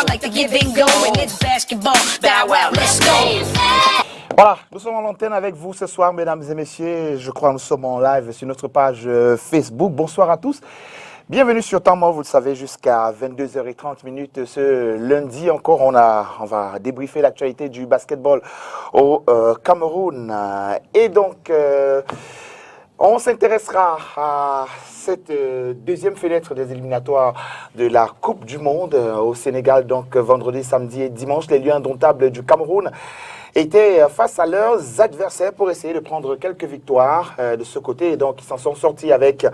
like the give and go, and it's basketball. Bow wow, let's go. Voilà, nous sommes en antenne avec vous ce soir, mesdames et messieurs. Je crois que nous sommes en live sur notre page Facebook. Bonsoir à tous. Bienvenue sur Temps Mort, vous le savez, jusqu'à 22h30 ce lundi encore. On va débriefer l'actualité du basketball au Cameroun. Et donc, on s'intéressera à cette deuxième fenêtre des éliminatoires de la Coupe du Monde au Sénégal. Donc, vendredi, samedi et dimanche, les Lions indomptables du Cameroun étaient face à leurs adversaires pour essayer de prendre quelques victoires de ce côté. Et donc, ils s'en sont sortis avec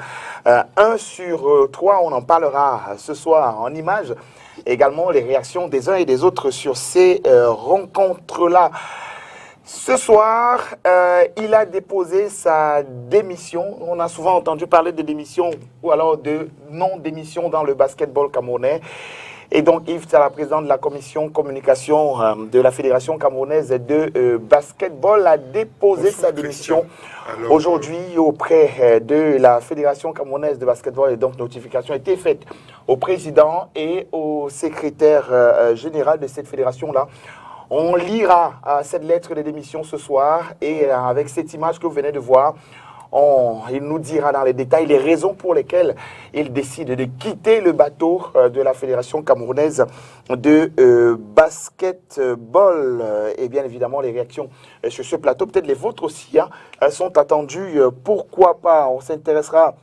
1/3. On en parlera ce soir en images. Également, les réactions des uns et des autres sur ces rencontres-là. Ce soir, il a déposé sa démission. On a souvent entendu parler de démission ou alors de non-démission dans le basketball camerounais. Et donc, Yves Tsala, président de la commission communication de la Fédération camerounaise de basketball, a déposé sa démission aujourd'hui auprès de la Fédération camerounaise de basketball. Et donc, notification a été faite au président et au secrétaire général de cette fédération-là. On lira cette lettre de démission ce soir et avec cette image que vous venez de voir, il nous dira dans les détails les raisons pour lesquelles il décide de quitter le bateau de la Fédération camerounaise de basketball. Et bien évidemment, les réactions sur ce plateau, peut-être les vôtres aussi, sont attendues. Pourquoi pas? On s'intéressera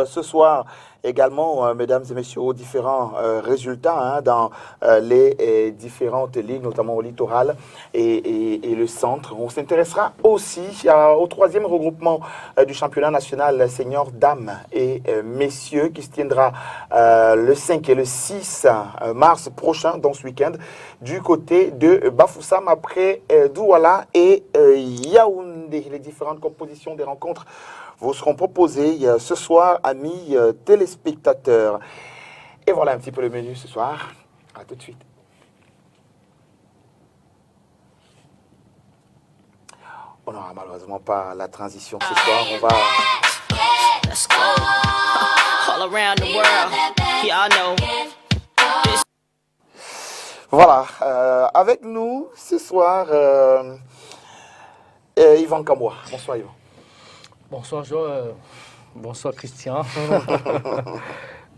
ce soir également, mesdames et messieurs, aux différents résultats dans les différentes ligues, notamment au littoral et le centre. On s'intéressera aussi au troisième regroupement du championnat national senior dames et messieurs qui se tiendra le 5 et le 6 mars prochain, dans ce week-end, du côté de Bafoussam après Douala et Yaoundé. Les différentes compositions des rencontres vous seront proposées ce soir, amis téléspectateurs. Et voilà un petit peu le menu ce soir. À tout de suite. On n'aura malheureusement pas la transition ce soir. On va... Let's go. All around the world. Y'all know. Voilà. Avec nous ce soir, Yvan Kamwa. Bonsoir Yvan. Bonsoir Joe, bonsoir Christian.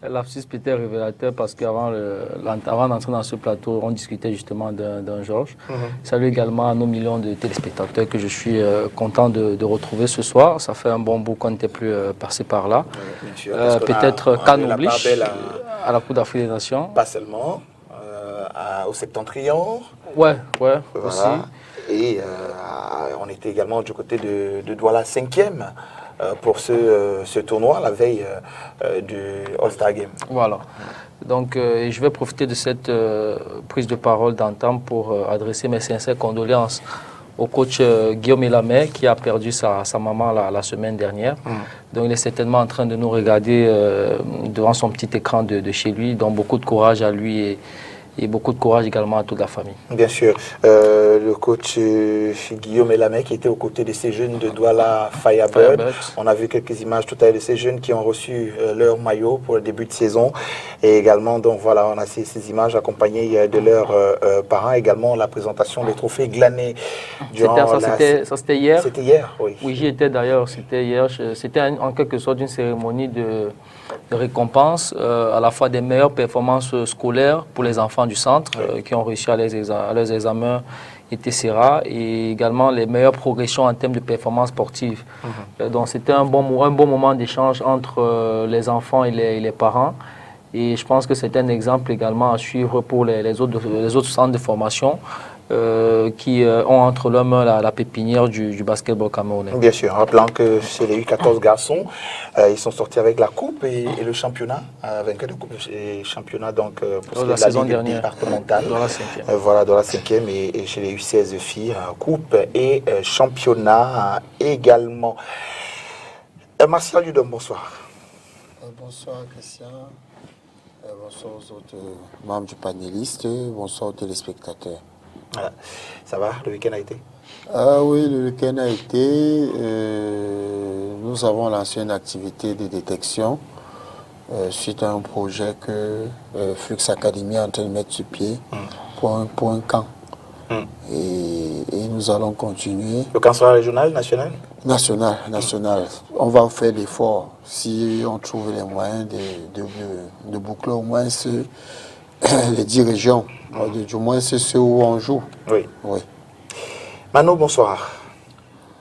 L'absus était révélateur parce qu'avant d'entrer dans ce plateau, on discutait justement d'un Georges. Salut également à nos millions de téléspectateurs que je suis content de retrouver ce soir. Ça fait un bon bout qu'on n'était plus passé par là. Peut-être qu'à oblige à la Coupe d'Afrique des Nations. Pas seulement, au Septentrion. Ouais, voilà. Aussi. Et on était également du côté de Douala 5e pour ce tournoi, la veille du All-Star Game. Voilà. Donc, je vais profiter de cette prise de parole d'entame pour adresser mes sincères condoléances au coach Guillaume Elamé qui a perdu sa maman la semaine dernière. Donc, il est certainement en train de nous regarder devant son petit écran de chez lui. Donc, beaucoup de courage à lui et beaucoup de courage également à toute la famille. Bien sûr. Le coach Guillaume Elamé qui était aux côtés de ces jeunes de Douala Firebird. On a vu quelques images tout à l'heure de ces jeunes qui ont reçu leur maillot pour le début de saison. Et également, donc voilà, on a ces images accompagnées de leurs parents. Également, la présentation des trophées glanés durant ça, c'était hier. C'était hier, oui. Oui, j'y étais d'ailleurs. C'était hier. C'était en quelque sorte une cérémonie de récompense à la fois des meilleures performances scolaires pour les enfants du centre qui ont réussi à leurs examens etc. et également les meilleures progressions en termes de performance sportive. Donc c'était un bon moment d'échange entre les enfants et les parents. Et je pense que c'est un exemple également à suivre pour les autres centres de formation qui ont entre leurs mains la pépinière du basketball camerounais. Bien sûr, en rappelant que chez les U14 garçons, ils sont sortis avec la coupe et le championnat, vainqueur de coupe et championnat donc pour la saison dernière départementale. Dans la 5e. Voilà, dans la 5e et chez les U16 filles, coupe et championnat également. Martial Ludom, bonsoir. Bonsoir Christian. Bonsoir aux autres membres du panéliste. Bonsoir aux téléspectateurs. Voilà. Ça va, le week-end a été? Oui, le week-end a été. Nous avons lancé une activité de détection suite à un projet que Flux Academy est en train de mettre sur pied pour un camp. Et nous allons continuer. Le camp sera régional, national? National. On va faire l'effort si on trouve les moyens de boucler au moins les 10 régions, du moins c'est ceux où on joue. Oui. Mano, bonsoir.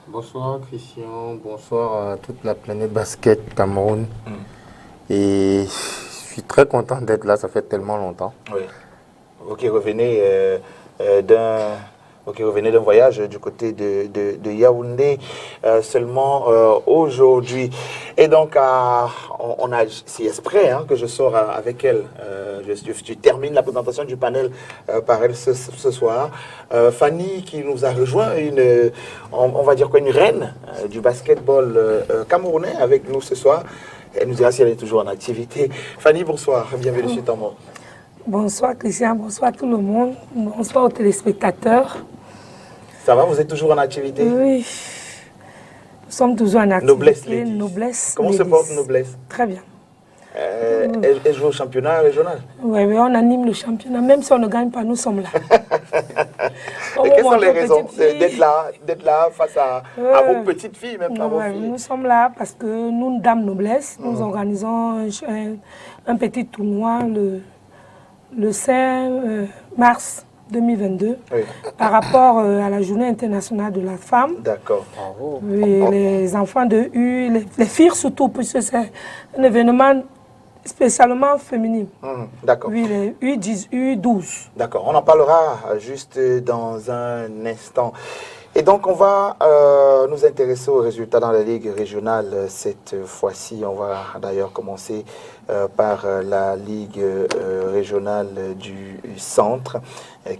Bonsoir Christian, bonsoir à toute la planète basket Cameroun. Et je suis très content d'être là, ça fait tellement longtemps. Oui. Vous qui revenez d'un voyage du côté de Yaoundé seulement aujourd'hui. Et donc, c'est exprès que je sors avec elle. Je termine la présentation du panel par elle ce soir. Fanny qui nous a rejoint, on va dire quoi, une reine du basketball camerounais avec nous ce soir. Elle nous dira si elle est toujours en activité. Fanny, bonsoir, bienvenue sur Tambo. Bonsoir Christian, bonsoir tout le monde, bonsoir aux téléspectateurs. Ça va, vous êtes toujours en activité? Oui, nous sommes toujours en activité. Noblesse. Comment se porte Noblesse? Très bien. Elle joue au championnat régional? Oui, on anime le championnat, même si on ne gagne pas, nous sommes là. Et quelles sont les raisons d'être là face à vos petites filles, même pas vos filles? Nous sommes là parce que nous, Dames Noblesse, nous organisons un petit tournoi le 5 mars 2022 par rapport à la journée internationale de la femme. D'accord. Oui, les enfants de U, les filles surtout, puisque c'est un événement spécialement féminin. D'accord. Oui, les U10, U12. D'accord, on en parlera juste dans un instant. Et donc, on va nous intéresser aux résultats dans la Ligue régionale. Cette fois-ci, on va d'ailleurs commencer par la Ligue régionale du centre,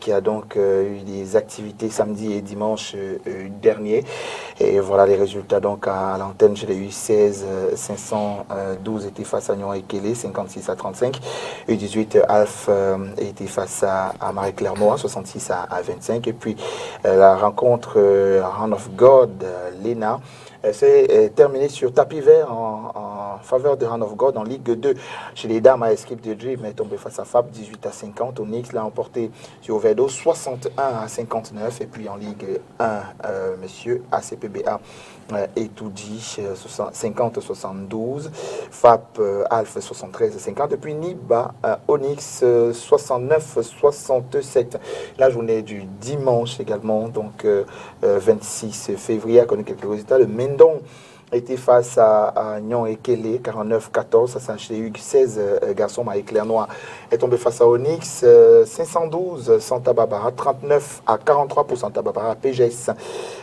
qui a donc eu des activités samedi et dimanche dernier. Et voilà les résultats. Donc, à l'antenne, j'ai eu 16, 512 étaient face à Nyon et Kélé, 56-35. U18, Alf était face à Marie-Clermont, 66 à 25. Et puis, la rencontre Hand of God, Lena, c'est terminé sur tapis vert en faveur de Hand of God en Ligue 2. Chez les dames, Escape de Dream est tombé face à Fab, 18-50. Onyx l'a emporté sur Oviedo, 61-59. Et puis en Ligue 1, monsieur ACPBA et tout dit, 50-72. FAP, Alpha, 73-50. Et puis Niba, Onyx, 69-67. La journée du dimanche également, donc 26 février, a connu quelques résultats. Le Mendon était face à Nyon et Kélé, 49-14. Ça s'est acheté 16 garçons. Marie-Clermont est tombé face à Onyx, 512. Santa Barbara, 39-43 pour Santa Barbara. PGS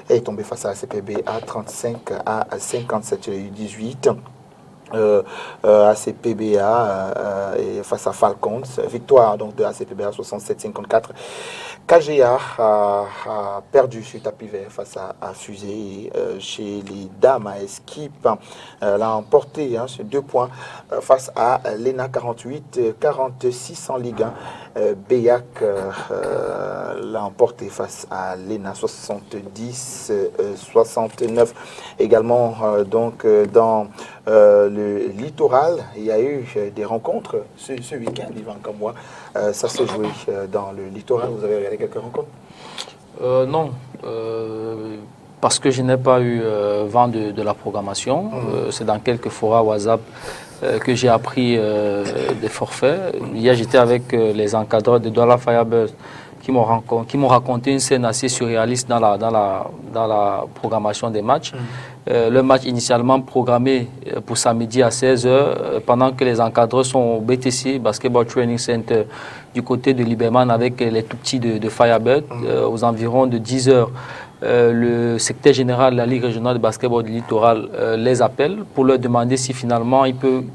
est tombé face à ACPB à 35-57. U18. ACPBA et face à Falcons, victoire donc de ACPBA 67-54. KGA a perdu sur tapis vert face à Fusée. Chez les dames à Esquip, l'a emporté sur 2 points face à l'ENA, 48-46 en Ligue 1. Béac l'a emporté face à l'ENA, 70-69. Également donc dans le littoral, il y a eu des rencontres ce week-end, Yvan comme moi. Ça s'est joué dans le littoral. Vous avez regardé quelques rencontres? Non, parce que je n'ai pas eu vent de la programmation. C'est dans quelques forats WhatsApp que j'ai appris des forfaits. Hier, j'étais avec les encadreurs de Douala Firebirds qui m'ont raconté une scène assez surréaliste dans la programmation des matchs. Le match initialement programmé pour samedi à 16h, pendant que les encadreurs sont au BTC, Basketball Training Center, du côté de Liberman avec les tout-petits de Firebird, aux environs de 10h. Le secrétaire général de la Ligue régionale de basketball du littoral les appelle pour leur demander si finalement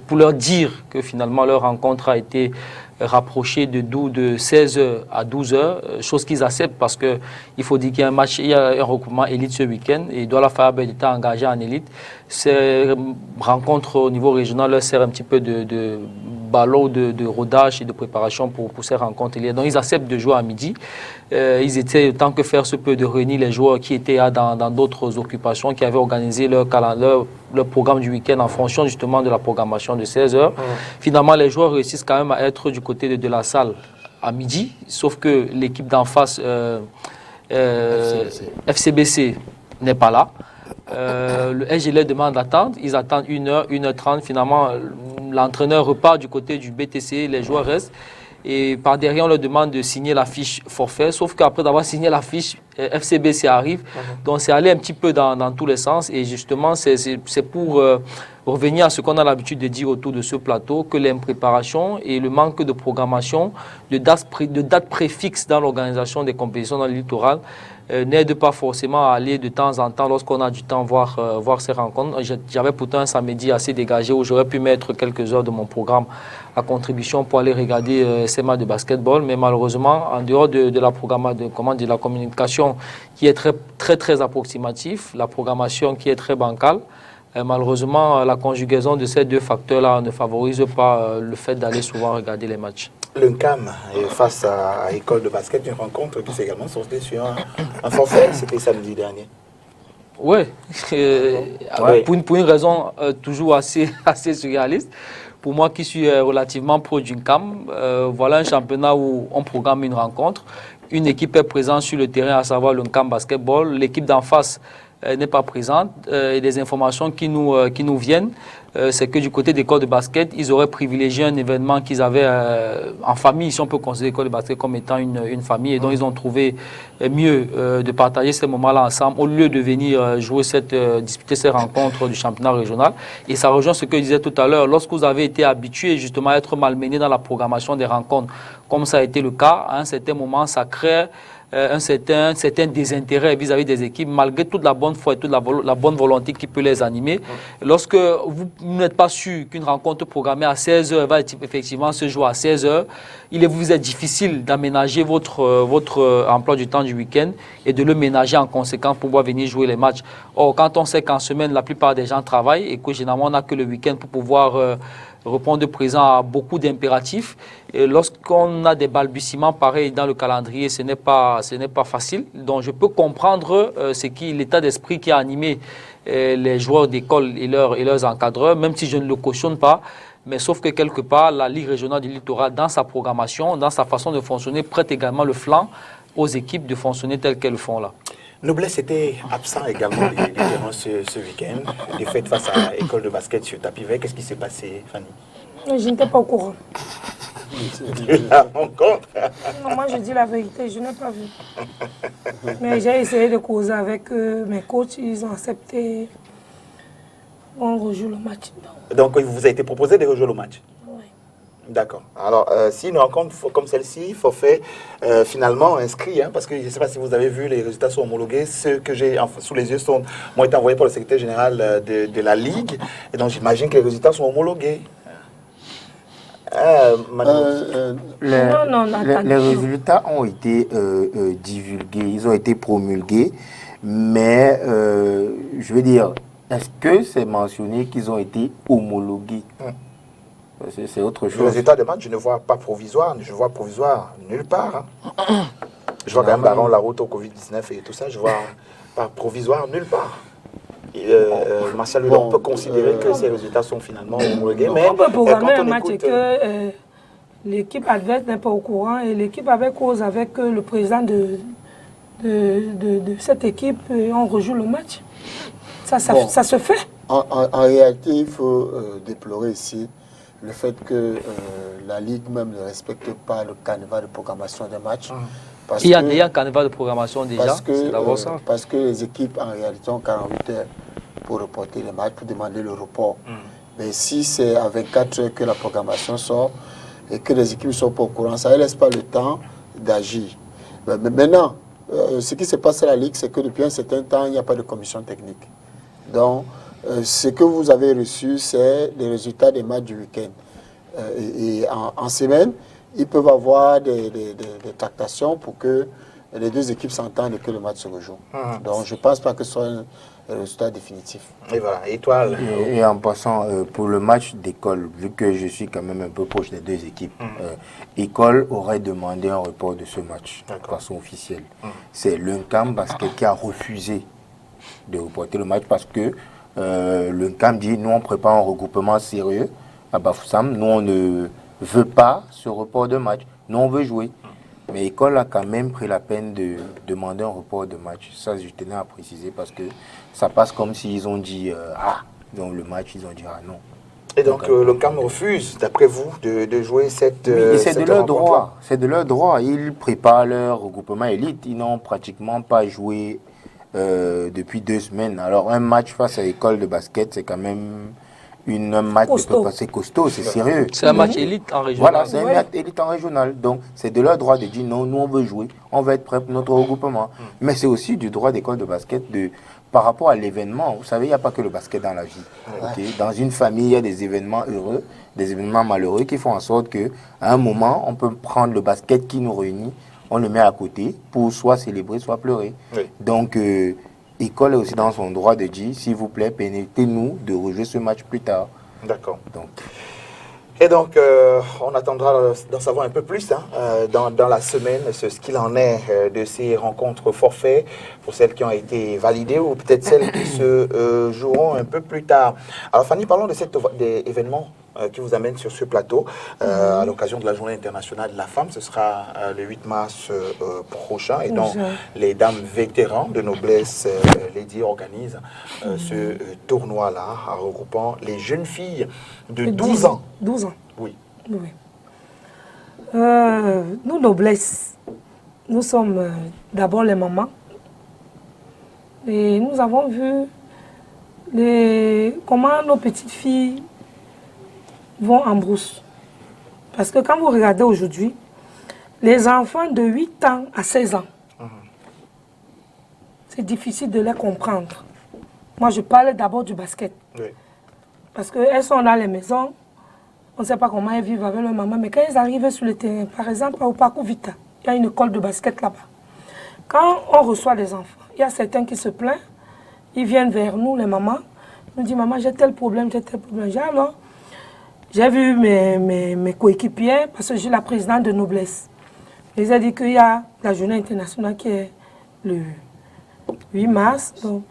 pour leur dire que finalement leur rencontre a été rapprochée de 16h à 12h, chose qu'ils acceptent parce qu'il faut dire qu'il y a il y a un regroupement élite ce week-end et Douala Firebird était engagé en élite. Ces rencontres au niveau régional leur servent un petit peu de ballot de rodage et de préparation pour ces rencontres. Donc ils acceptent de jouer à midi. Ils étaient, tant que faire se peut, de réunir les joueurs qui étaient dans d'autres occupations, qui avaient organisé leur programme du week-end en fonction justement de la programmation de 16 heures. Finalement, les joueurs réussissent quand même à être du côté de la salle à midi, sauf que l'équipe d'en face, FCBC, n'est pas là. Le SG leur demande d'attendre, ils attendent 1h, 1h30. Finalement, l'entraîneur repart du côté du BTC, les joueurs restent. Et par derrière, on leur demande de signer la fiche forfait. Sauf qu'après d'avoir signé la fiche, FCBC arrive. Donc, c'est allé un petit peu dans tous les sens. Et justement, c'est pour revenir à ce qu'on a l'habitude de dire autour de ce plateau, que l'impréparation et le manque de programmation, de dates préfixes dans l'organisation des compétitions dans le littoral, n'aide pas forcément à aller de temps en temps, lorsqu'on a du temps, voir ces rencontres. J'avais pourtant un samedi assez dégagé où j'aurais pu mettre quelques heures de mon programme à contribution pour aller regarder ces matchs de basketball. Mais malheureusement, en dehors de la communication qui est très approximative, la programmation qui est très bancale, malheureusement, la conjugaison de ces deux facteurs-là ne favorise pas le fait d'aller souvent regarder les matchs. L'UNCAM face à École de basket, une rencontre qui s'est également sortie sur un forfait, c'était samedi dernier. Oui, pour une raison toujours assez surréaliste. Pour moi qui suis relativement pro d'UNCAM, voilà un championnat où on programme une rencontre. Une équipe est présente sur le terrain, à savoir l'UNCAM Basketball. L'équipe d'en face n'est pas présente. Et des informations qui nous viennent, c'est que du côté des écoles de basket, ils auraient privilégié un événement qu'ils avaient en famille, si on peut considérer l'école de basket comme étant une famille. Et donc, ils ont trouvé mieux de partager ces moments-là ensemble au lieu de venir disputer ces rencontres du championnat régional. Et ça rejoint ce que je disais tout à l'heure. Lorsque vous avez été habitué justement à être malmené dans la programmation des rencontres, comme ça a été le cas, à un certain moment, ça crée un certain désintérêt vis-à-vis des équipes, malgré toute la bonne foi et toute la bonne volonté qui peut les animer. Lorsque vous n'êtes pas sûr qu'une rencontre programmée à 16h va effectivement se jouer à 16h, il vous est difficile d'aménager votre emploi du temps du week-end et de le ménager en conséquence pour pouvoir venir jouer les matchs. Or, quand on sait qu'en semaine, la plupart des gens travaillent et que généralement, on n'a que le week-end pour pouvoir répondre présent à beaucoup d'impératifs. Et lorsqu'on a des balbutiements pareils dans le calendrier, ce n'est pas facile. Donc je peux comprendre l'état d'esprit qui a animé les joueurs d'école et leurs encadreurs, même si je ne le cautionne pas. Mais sauf que quelque part, la Ligue régionale du littoral, dans sa programmation, dans sa façon de fonctionner, prête également le flanc aux équipes de fonctionner telles qu'elles le font là. Noblesse était absent également durant ce week-end. Les fêtes face à l'école de basket sur tapis vert. Qu'est-ce qui s'est passé, Fanny? Je n'étais pas au courant. La rencontre. Non, moi je dis la vérité, je n'ai pas vu. Mais j'ai essayé de causer avec mes coachs, ils ont accepté. On rejoue le match. Donc il vous a été proposé de rejouer le match? Oui. D'accord. Alors, si une rencontre comme celle-ci, forfait finalement inscrit, parce que je ne sais pas si vous avez vu, les résultats sont homologués. Ceux que j'ai sous les yeux m'ont été envoyés par le secrétaire général de la Ligue. Et donc, j'imagine que les résultats sont homologués. Les résultats ont été divulgués, ils ont été promulgués, mais je veux dire, est-ce que c'est mentionné qu'ils ont été homologués? C'est autre chose. Le résultat de match, je ne vois pas provisoire, je vois provisoire nulle part. Je vois quand même Baron la route au Covid-19 et tout ça, je vois pas provisoire nulle part. Martial Ledon peut considérer que ces résultats sont finalement homologués. Mais on peut programmer un match et que l'équipe adverse n'est pas au courant et l'équipe avec cause avec le président de cette équipe, on rejoue le match. Ça se fait. En réalité, il faut déplorer ici le fait que la Ligue même ne respecte pas le canevas de programmation des matchs. Il y a déjà un canevas de programmation déjà, c'est d'abord ça. Parce que les équipes en réalité ont 48 heures pour reporter les matchs, pour demander le report. Mais si c'est à 24 heures que la programmation sort et que les équipes ne sont pas au courant, ça ne laisse pas le temps d'agir. Mais maintenant, ce qui se passe à la Ligue, c'est que depuis un certain temps, il n'y a pas de commission technique. Donc, ce que vous avez reçu, c'est les résultats des matchs du week-end. Et en semaine, ils peuvent avoir des tractations pour que les deux équipes s'entendent et que le match se rejoue. Donc je ne pense pas que ce soit un résultat définitif. Et voilà, étoile. Et en passant, pour le match d'école, vu que je suis quand même un peu proche des deux équipes, École aurait demandé un report de ce match de façon officielle. C'est l'UNCAM Basket qui a refusé de reporter le match parce que l'UNCAM dit nous on prépare un regroupement sérieux à Bafoussam, nous on ne veut pas ce report de match, nous on veut jouer. Mais École a quand même pris la peine de demander un report de match. Ça, je tenais à préciser parce que ça passe comme s'ils ont dit donc le match, ils ont dit non. Et donc le CAM refuse, d'après vous, de jouer cette c'est de leur droit. C'est de leur droit. Ils préparent leur regroupement élite. Ils n'ont pratiquement pas joué depuis 2 semaines. Alors un match face à École de basket, c'est quand même un match qui peut passer costaud, c'est sérieux. C'est un match élite en régional. Voilà, c'est un match élite en régional. Donc, c'est de leur droit de dire non, nous on veut jouer, on va être prêt pour notre regroupement. Mais c'est aussi du droit d'école de basket par rapport à l'événement. Vous savez, il n'y a pas que le basket dans la vie. Okay? Dans une famille, il y a des événements heureux, des événements malheureux qui font en sorte qu'à un moment, on peut prendre le basket qui nous réunit, on le met à côté pour soit célébrer, soit pleurer. Oui. Donc, École est aussi dans son droit de dire, s'il vous plaît, permettez-nous de rejouer ce match plus tard. D'accord. Et donc, on attendra d'en savoir un peu plus dans la semaine, ce qu'il en est de ces rencontres forfaits, pour celles qui ont été validées ou peut-être celles qui se joueront un peu plus tard. Alors Fanny, parlons de cet événement qui vous amène sur ce plateau à l'occasion de la Journée internationale de la femme. Ce sera le 8 mars prochain. Et donc, les dames vétérans de noblesse Lady organisent ce tournoi-là, regroupant les jeunes filles de 12 ans. 12 ans. Oui. Oui. Nous, noblesse, nous sommes d'abord les mamans. Et nous avons vu comment nos petites filles vont en brousse. Parce que quand vous regardez aujourd'hui, les enfants de 8 ans à 16 ans, c'est difficile de les comprendre. Moi, je parle d'abord du basket. Oui. Parce qu'elles sont dans les maisons, on ne sait pas comment elles vivent avec leur maman, mais quand elles arrivent sur le terrain, par exemple, au Parcours Vita, il y a une école de basket là-bas. Quand on reçoit des enfants, il y a certains qui se plaignent, ils viennent vers nous, les mamans, nous disent, maman, j'ai tel problème, j'ai tel problème. Alors, j'ai vu mes coéquipiers, parce que je suis la présidente de Noblesse. Ils ont dit qu'il y a la journée internationale qui est le 8 mars. Donc,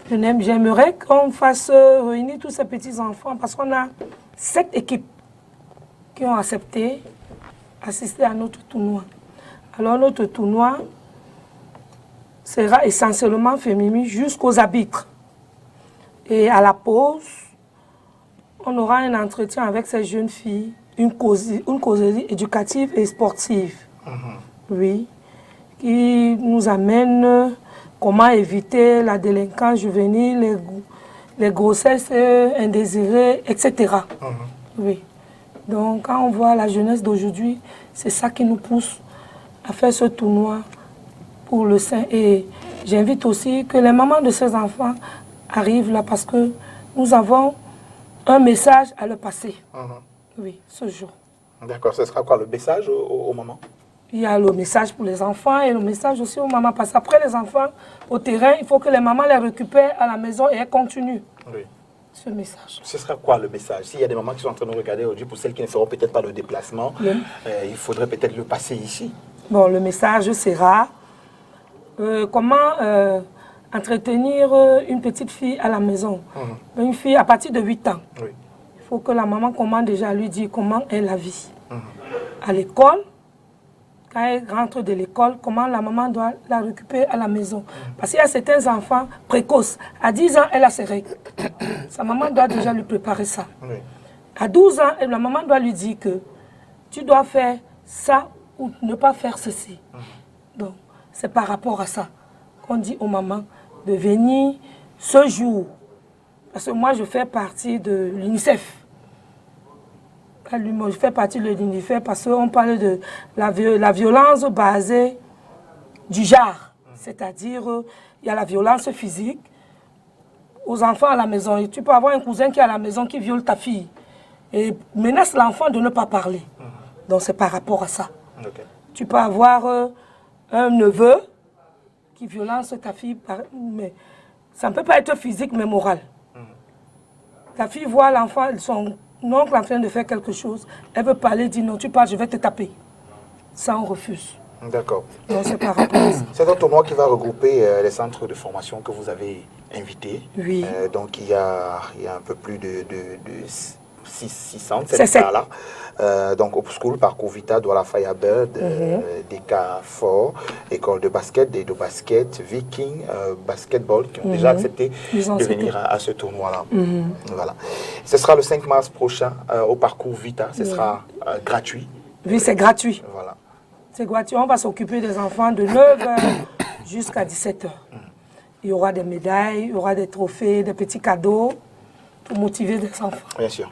j'aimerais qu'on fasse réunir tous ces petits-enfants, parce qu'on a 7 équipes qui ont accepté d'assister à notre tournoi. Alors, notre tournoi sera essentiellement féminin jusqu'aux arbitres. Et à la pause, on aura un entretien avec ces jeunes filles, une causerie éducative et sportive. Oui, qui nous amène comment éviter la délinquance juvénile, les grossesses indésirées, etc. Oui. Donc, quand on voit la jeunesse d'aujourd'hui, c'est ça qui nous pousse à faire ce tournoi pour le sein. Et j'invite aussi que les mamans de ces enfants arrivent là parce que nous avons un message à leur passer. Oui, ce jour. D'accord. Ce sera quoi le message aux mamans? Il y a le message pour les enfants et le message aussi aux mamans. Parce qu'après les enfants, au terrain, il faut que les mamans les récupèrent à la maison et elles continuent. Oui. Ce message. Ce sera quoi le message? S'il y a des mamans qui sont en train de regarder aujourd'hui, pour celles qui ne feront peut-être pas le déplacement, il faudrait peut-être le passer ici. Bon, le message sera comment entretenir une petite fille à la maison. Une fille à partir de 8 ans. Oui. Il faut que la maman commence déjà à lui dire comment est la vie. À l'école, quand elle rentre de l'école, comment la maman doit la récupérer à la maison. Parce qu'il y a certains enfants précoces. À 10 ans, elle a ses règles. Sa maman doit déjà lui préparer ça. Oui. À 12 ans, la maman doit lui dire que tu dois faire ça ou ne pas faire ceci. Donc, c'est par rapport à ça qu'on dit aux mamans de venir ce jour. Parce que moi, je fais partie de l'UNICEF. Je fais partie de l'UNICEF parce qu'on parle de la violence basée du genre. C'est-à-dire, il y a la violence physique aux enfants à la maison. Et tu peux avoir un cousin qui est à la maison qui viole ta fille et menace l'enfant de ne pas parler. Donc, c'est par rapport à ça. Okay. Tu peux avoir un neveu qui violence ta fille, mais ça ne peut pas être physique mais moral. Ta fille voit l'enfant, son oncle en train de faire quelque chose, elle veut parler, dit non, tu parles, je vais te taper. Ça, on refuse. D'accord. Donc c'est par rapport à ça. C'est un tournoi qui va regrouper les centres de formation que vous avez invités. Oui. Donc il y a un peu plus de 600, C'est ça. là. Donc Hope School, Parcours Vita, Douala Firebird, DK Fort, École de basket, Dedo Basket, Viking, Basketball, qui ont déjà accepté de venir à ce tournoi-là. Voilà. Ce sera le 5 mars prochain au Parcours Vita. Ce sera gratuit. Oui, c'est gratuit. Voilà. C'est gratuit. On va s'occuper des enfants de 9h jusqu'à 17h. Il y aura des médailles, il y aura des trophées, des petits cadeaux pour motiver les enfants. Bien sûr.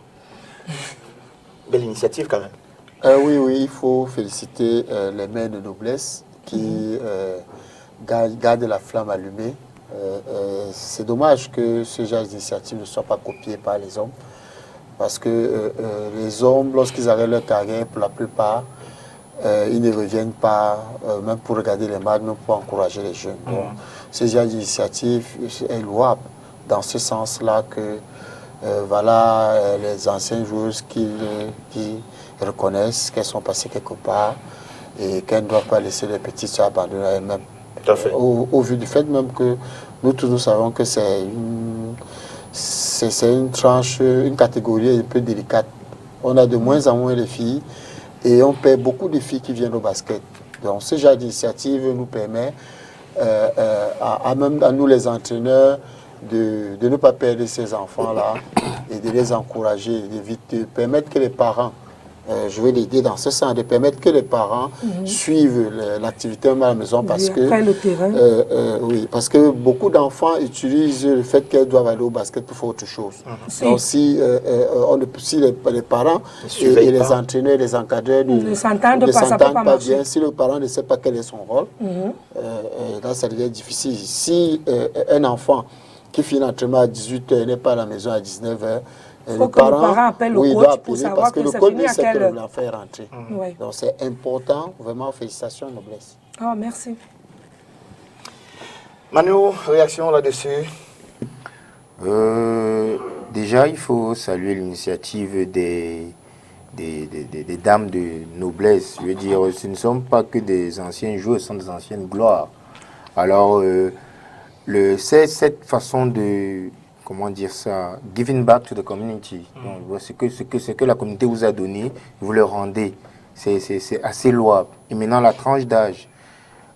Belle initiative quand même. Oui, il faut féliciter les mères de noblesse qui gardent la flamme allumée. C'est dommage que ce genre d'initiative ne soit pas copié par les hommes. Parce que les hommes, lorsqu'ils arrêtent leur carrière, pour la plupart, ils ne reviennent pas, même pour regarder les matchs, même pour encourager les jeunes. Donc, ce genre d'initiative est louable dans ce sens-là que voilà, les anciennes joueuses qui reconnaissent qu'elles sont passées quelque part et qu'elles ne doivent pas laisser les petites se abandonner à elles-mêmes. Tout à fait. Au vu du fait même que nous tous nous savons que c'est une tranche, une catégorie un peu délicate. On a de moins en moins de filles et on perd beaucoup de filles qui viennent au basket. Donc ce genre d'initiative nous permet même à nous les entraîneurs de ne pas perdre ces enfants-là et de les encourager, de permettre que les parents, je vais l'aider dans ce sens, de permettre que les parents suivent l'activité à la maison parce que, le terrain. oui, parce que beaucoup d'enfants utilisent le fait qu'elles doivent aller au basket pour faire autre chose. Donc si les parents et les entraîneurs, les encadreurs ne s'entendent pas bien, si le parent ne sait pas quel est son rôle, là ça devient difficile. Si un enfant qui finit l'entraînement à 18h n'est pas à la maison à 19h, le parent appelle le coach pour savoir parce que le coach sait que l'enfant est rentré. Donc c'est important, vraiment félicitations, noblesse. Oh, merci. Manu, réaction là-dessus? Déjà, il faut saluer l'initiative des dames de noblesse. Je veux dire, ce ne sont pas que des anciens joueurs, ce sont des anciennes gloires. Alors, c'est cette façon de, comment dire ça, giving back to the community. Donc, ce que la communauté vous a donné, vous le rendez. C'est assez louable. Et maintenant, la tranche d'âge.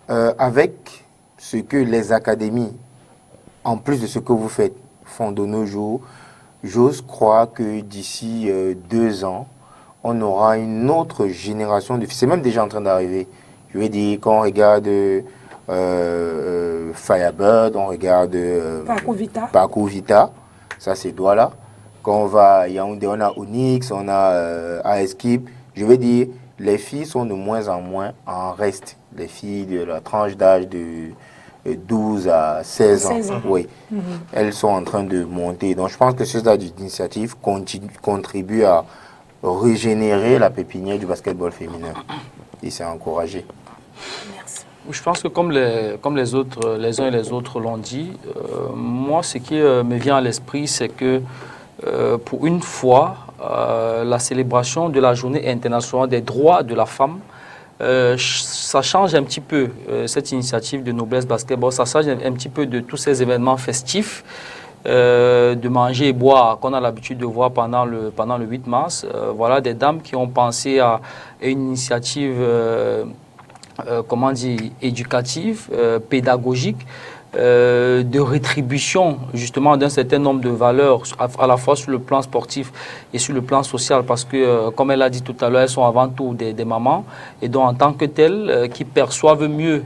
Avec ce que les académies, en plus de ce que vous faites, font de nos jours, j'ose croire que d'ici 2 ans, on aura une autre génération de filles. C'est même déjà en train d'arriver. Je veux dire, quand on regarde Firebird, on regarde Parcours Vita, ça c'est Douala. Quand on va à Yaoundé, on a Onyx, on a AS-Kip. Je veux dire, les filles sont de moins en moins en reste. Les filles de la tranche d'âge de 12 à 16 ans. Oui. Elles sont en train de monter. Donc je pense que ce genre d'initiative contribue à régénérer la pépinière du basketball féminin. Et c'est encouragé. Merci. Je pense que comme les autres, les uns et les autres l'ont dit, moi ce qui me vient à l'esprit, c'est que pour une fois, la célébration de la journée internationale des droits de la femme, ça change un petit peu, cette initiative de Noblesse Basketball, ça change un petit peu de tous ces événements festifs, de manger et boire qu'on a l'habitude de voir pendant le 8 mars. Voilà des dames qui ont pensé à une initiative comment dire, éducative, pédagogique, de rétribution justement d'un certain nombre de valeurs à la fois sur le plan sportif et sur le plan social parce que comme elle a dit tout à l'heure, elles sont avant tout des mamans et donc en tant que telles qui perçoivent mieux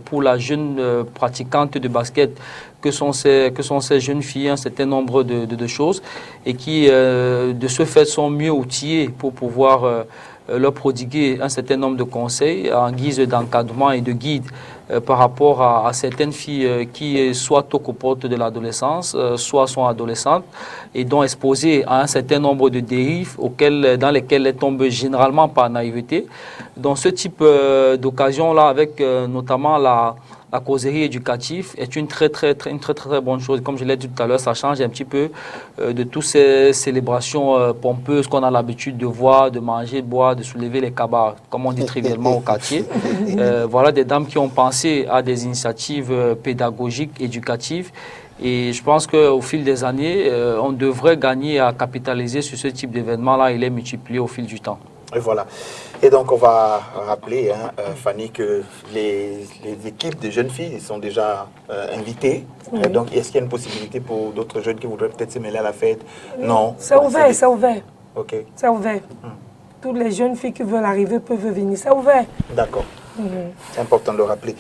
pour la jeune pratiquante de basket que sont ces jeunes filles un certain nombre de choses et qui de ce fait sont mieux outillées pour pouvoir leur prodiguer un certain nombre de conseils en guise d'encadrement et de guide par rapport à certaines filles qui soit toquent aux portes de l'adolescence, soit sont adolescentes et dont exposées à un certain nombre de dérives dans lesquelles elles tombent généralement par naïveté. Donc ce type d'occasion-là, avec notamment la causerie éducative, est une très bonne chose. Comme je l'ai dit tout à l'heure, ça change un petit peu de toutes ces célébrations pompeuses qu'on a l'habitude de voir, de manger, de boire, de soulever les cabas, comme on dit trivialement au quartier. Voilà des dames qui ont pensé à des initiatives pédagogiques, éducatives. Et je pense qu'au fil des années, on devrait gagner à capitaliser sur ce type d'événement-là. Il est multiplié au fil du temps. Et voilà. Et donc, on va rappeler, Fanny, que les équipes de jeunes filles sont déjà invitées. Oui. Donc, est-ce qu'il y a une possibilité pour d'autres jeunes qui voudraient peut-être se mêler à la fête? Non. C'est ouvert, c'est ouvert. OK. C'est ouvert. Toutes les jeunes filles qui veulent arriver peuvent venir. C'est ouvert. D'accord. C'est important de le rappeler.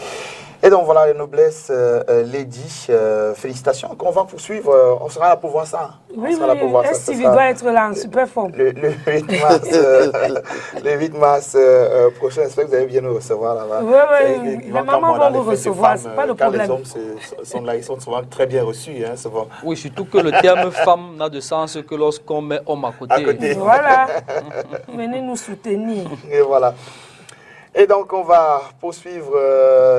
Et donc voilà, les noblesses, Lady, félicitations. On va poursuivre, on sera là pour voir ça. Oui, Steve doit être là en super forme. Le 8 mars, le 8 mars prochain, j'espère que vous allez bien nous recevoir là-bas. Oui. Les mamans vont vous recevoir, c'est pas le problème. Les hommes sont là, ils sont souvent très bien reçus. Hein, souvent. Oui, surtout que le terme femme n'a de sens que lorsqu'on met homme à côté. Voilà, venez nous soutenir. Et voilà. Et donc, on va poursuivre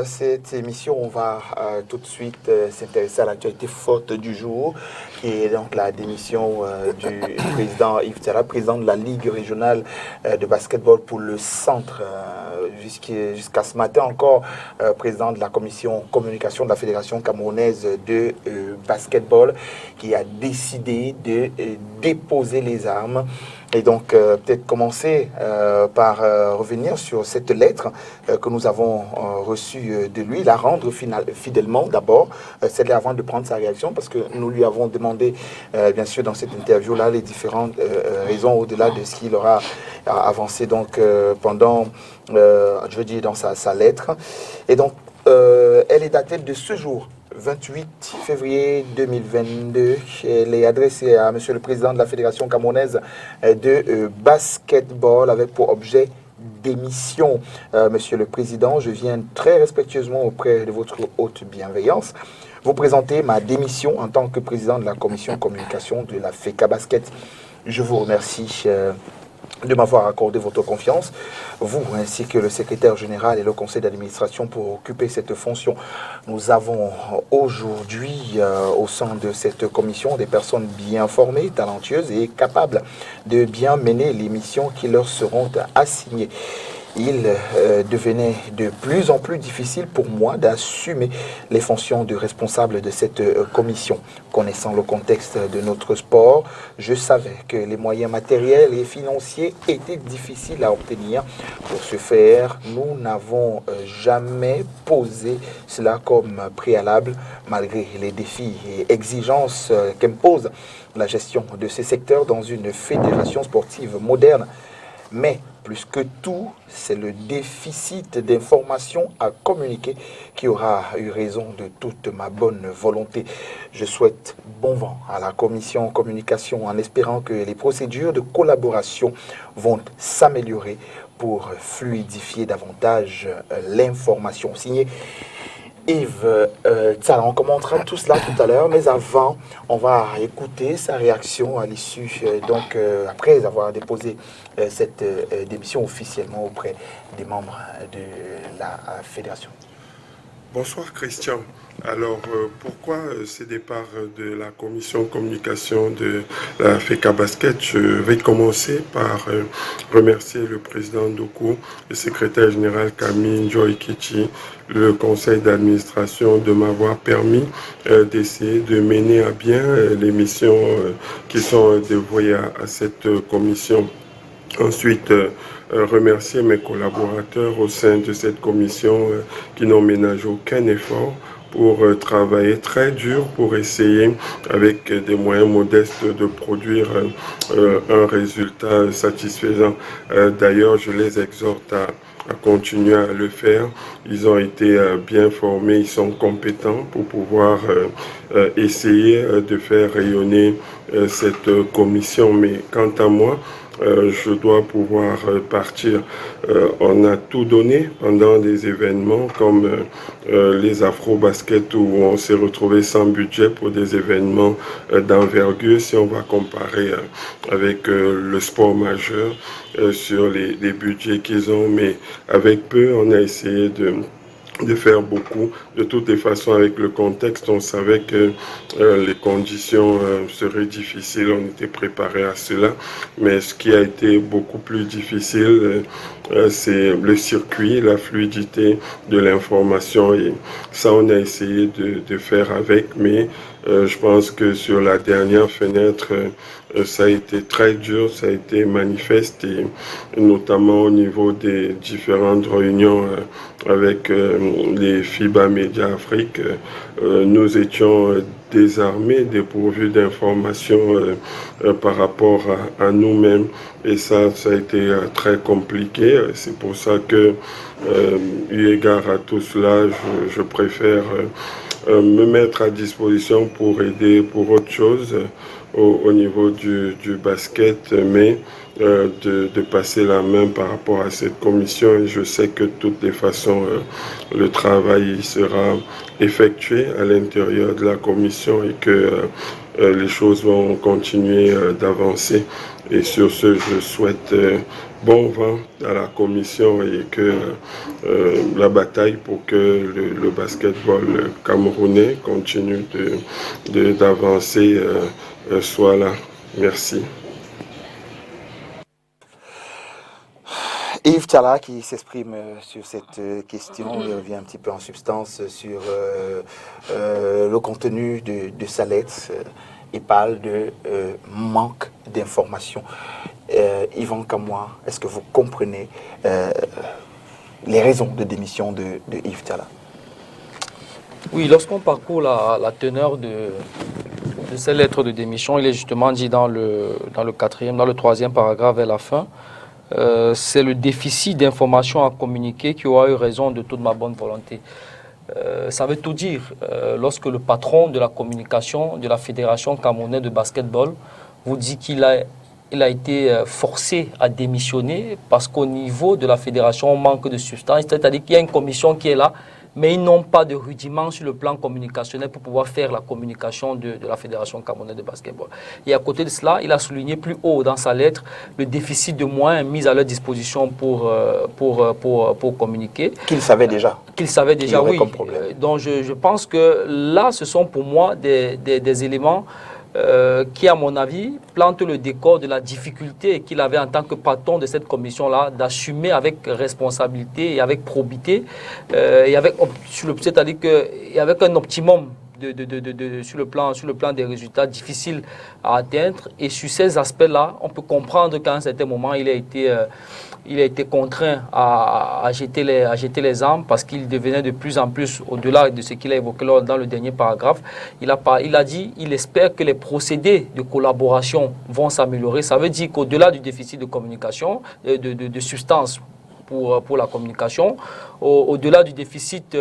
cette émission. On va tout de suite s'intéresser à l'actualité forte du jour, qui est donc la démission du président Yves Tiara, président de la Ligue régionale de basketball pour le centre. Jusqu'à ce matin encore, président de la commission communication de la Fédération camerounaise de basketball, qui a décidé de déposer les armes. Et donc, peut-être commencer par revenir sur cette lettre que nous avons reçue de lui, la rendre fidèlement d'abord, celle avant de prendre sa réaction, parce que nous lui avons demandé, bien sûr, dans cette interview-là, les différentes raisons au-delà de ce qu'il aura avancé donc, pendant, je veux dire, dans sa lettre. Et donc, elle est datée de ce jour. 28 février 2022, elle est adressée à Monsieur le Président de la Fédération camerounaise de basketball avec pour objet démission. Monsieur le Président, je viens très respectueusement auprès de votre haute bienveillance vous présenter ma démission en tant que Président de la Commission communication de la FECA Basket. Je vous remercie de m'avoir accordé votre confiance, vous ainsi que le secrétaire général et le conseil d'administration pour occuper cette fonction. Nous avons aujourd'hui au sein de cette commission des personnes bien formées, talentueuses et capables de bien mener les missions qui leur seront assignées. Il devenait de plus en plus difficile pour moi d'assumer les fonctions de responsable de cette commission. Connaissant le contexte de notre sport, je savais que les moyens matériels et financiers étaient difficiles à obtenir. Pour ce faire, nous n'avons jamais posé cela comme préalable, malgré les défis et exigences qu'impose la gestion de ces secteurs dans une fédération sportive moderne. Mais plus que tout, c'est le déficit d'informations à communiquer qui aura eu raison de toute ma bonne volonté. Je souhaite bon vent à la commission communication en espérant que les procédures de collaboration vont s'améliorer pour fluidifier davantage l'information. Signé Yves Tiara, on commentera tout cela tout à l'heure, mais avant, on va écouter sa réaction à l'issue, donc après avoir déposé cette démission officiellement auprès des membres de la fédération. Bonsoir Christian. Alors, pourquoi ce départ de la commission communication de la FECA Basket? Je vais commencer par remercier le président Doku, le secrétaire général Camille Joy Kichi, le conseil d'administration de m'avoir permis d'essayer de mener à bien les missions qui sont dévouées à cette commission. Ensuite, remercier mes collaborateurs au sein de cette commission qui n'ont ménagé aucun effort pour travailler très dur pour essayer, avec des moyens modestes, de produire un résultat satisfaisant. D'ailleurs, je les exhorte à continuer à le faire. Ils ont été bien formés, ils sont compétents pour pouvoir essayer de faire rayonner cette commission. Mais quant à moi, je dois pouvoir partir. On a tout donné pendant des événements comme les Afro-Basket où on s'est retrouvé sans budget pour des événements d'envergure si on va comparer avec le sport majeur sur les budgets qu'ils ont, mais avec peu on a essayé de faire beaucoup. De toutes les façons, avec le contexte, on savait que les conditions seraient difficiles, on était préparé à cela, mais ce qui a été beaucoup plus difficile, c'est le circuit, la fluidité de l'information, et ça on a essayé de faire avec, mais je pense que sur la dernière fenêtre, ça a été très dur, ça a été manifeste, et notamment au niveau des différentes réunions avec les FIBA Média Afrique, nous étions désarmés, dépourvus d'informations par rapport à nous-mêmes, et ça a été très compliqué. C'est pour ça que, eu égard à tout cela, je préfère me mettre à disposition pour aider pour autre chose au niveau du basket, mais de passer la main par rapport à cette commission. Et je sais que de toutes les façons, le travail sera effectué à l'intérieur de la commission et que les choses vont continuer d'avancer. Et sur ce, je souhaite bon vent à la commission et que la bataille pour que le basketball camerounais continue d'avancer soit là. Merci. Yves Tchala qui s'exprime sur cette question, il revient un petit peu en substance sur le contenu de sa lettre. Il parle de manque d'informations. Yvan Kamoa, est-ce que vous comprenez les raisons de démission de Yves Tchala? Oui, lorsqu'on parcourt la teneur de ces lettres de démission, il est justement dit dans le troisième paragraphe vers la fin, c'est le déficit d'informations à communiquer qui aura eu raison de toute ma bonne volonté. Ça veut tout dire. Lorsque le patron de la communication de la Fédération camerounaise de basketball vous dit qu'il a été forcé à démissionner parce qu'au niveau de la fédération, on manque de substance, c'est-à-dire qu'il y a une commission qui est là, mais ils n'ont pas de rudiments sur le plan communicationnel pour pouvoir faire la communication de la Fédération camerounaise de basketball. Et à côté de cela, il a souligné plus haut dans sa lettre le déficit de moyens mis à leur disposition pour communiquer. Qu'il savait déjà. Qu'il savait déjà, oui. Comme problème. Donc je pense que là, ce sont pour moi des éléments qui, à mon avis, plante le décor de la difficulté qu'il avait en tant que patron de cette commission-là d'assumer avec responsabilité et avec probité, et avec, c'est-à-dire qu'avec un optimum sur le plan des résultats difficiles à atteindre. Et sur ces aspects-là, on peut comprendre qu'à un certain moment, il a été contraint à jeter les armes parce qu'il devenait de plus en plus, au-delà de ce qu'il a évoqué dans le dernier paragraphe, il a dit il espère que les procédés de collaboration vont s'améliorer. Ça veut dire qu'au-delà du déficit de communication, de substance pour la communication, au-delà du déficit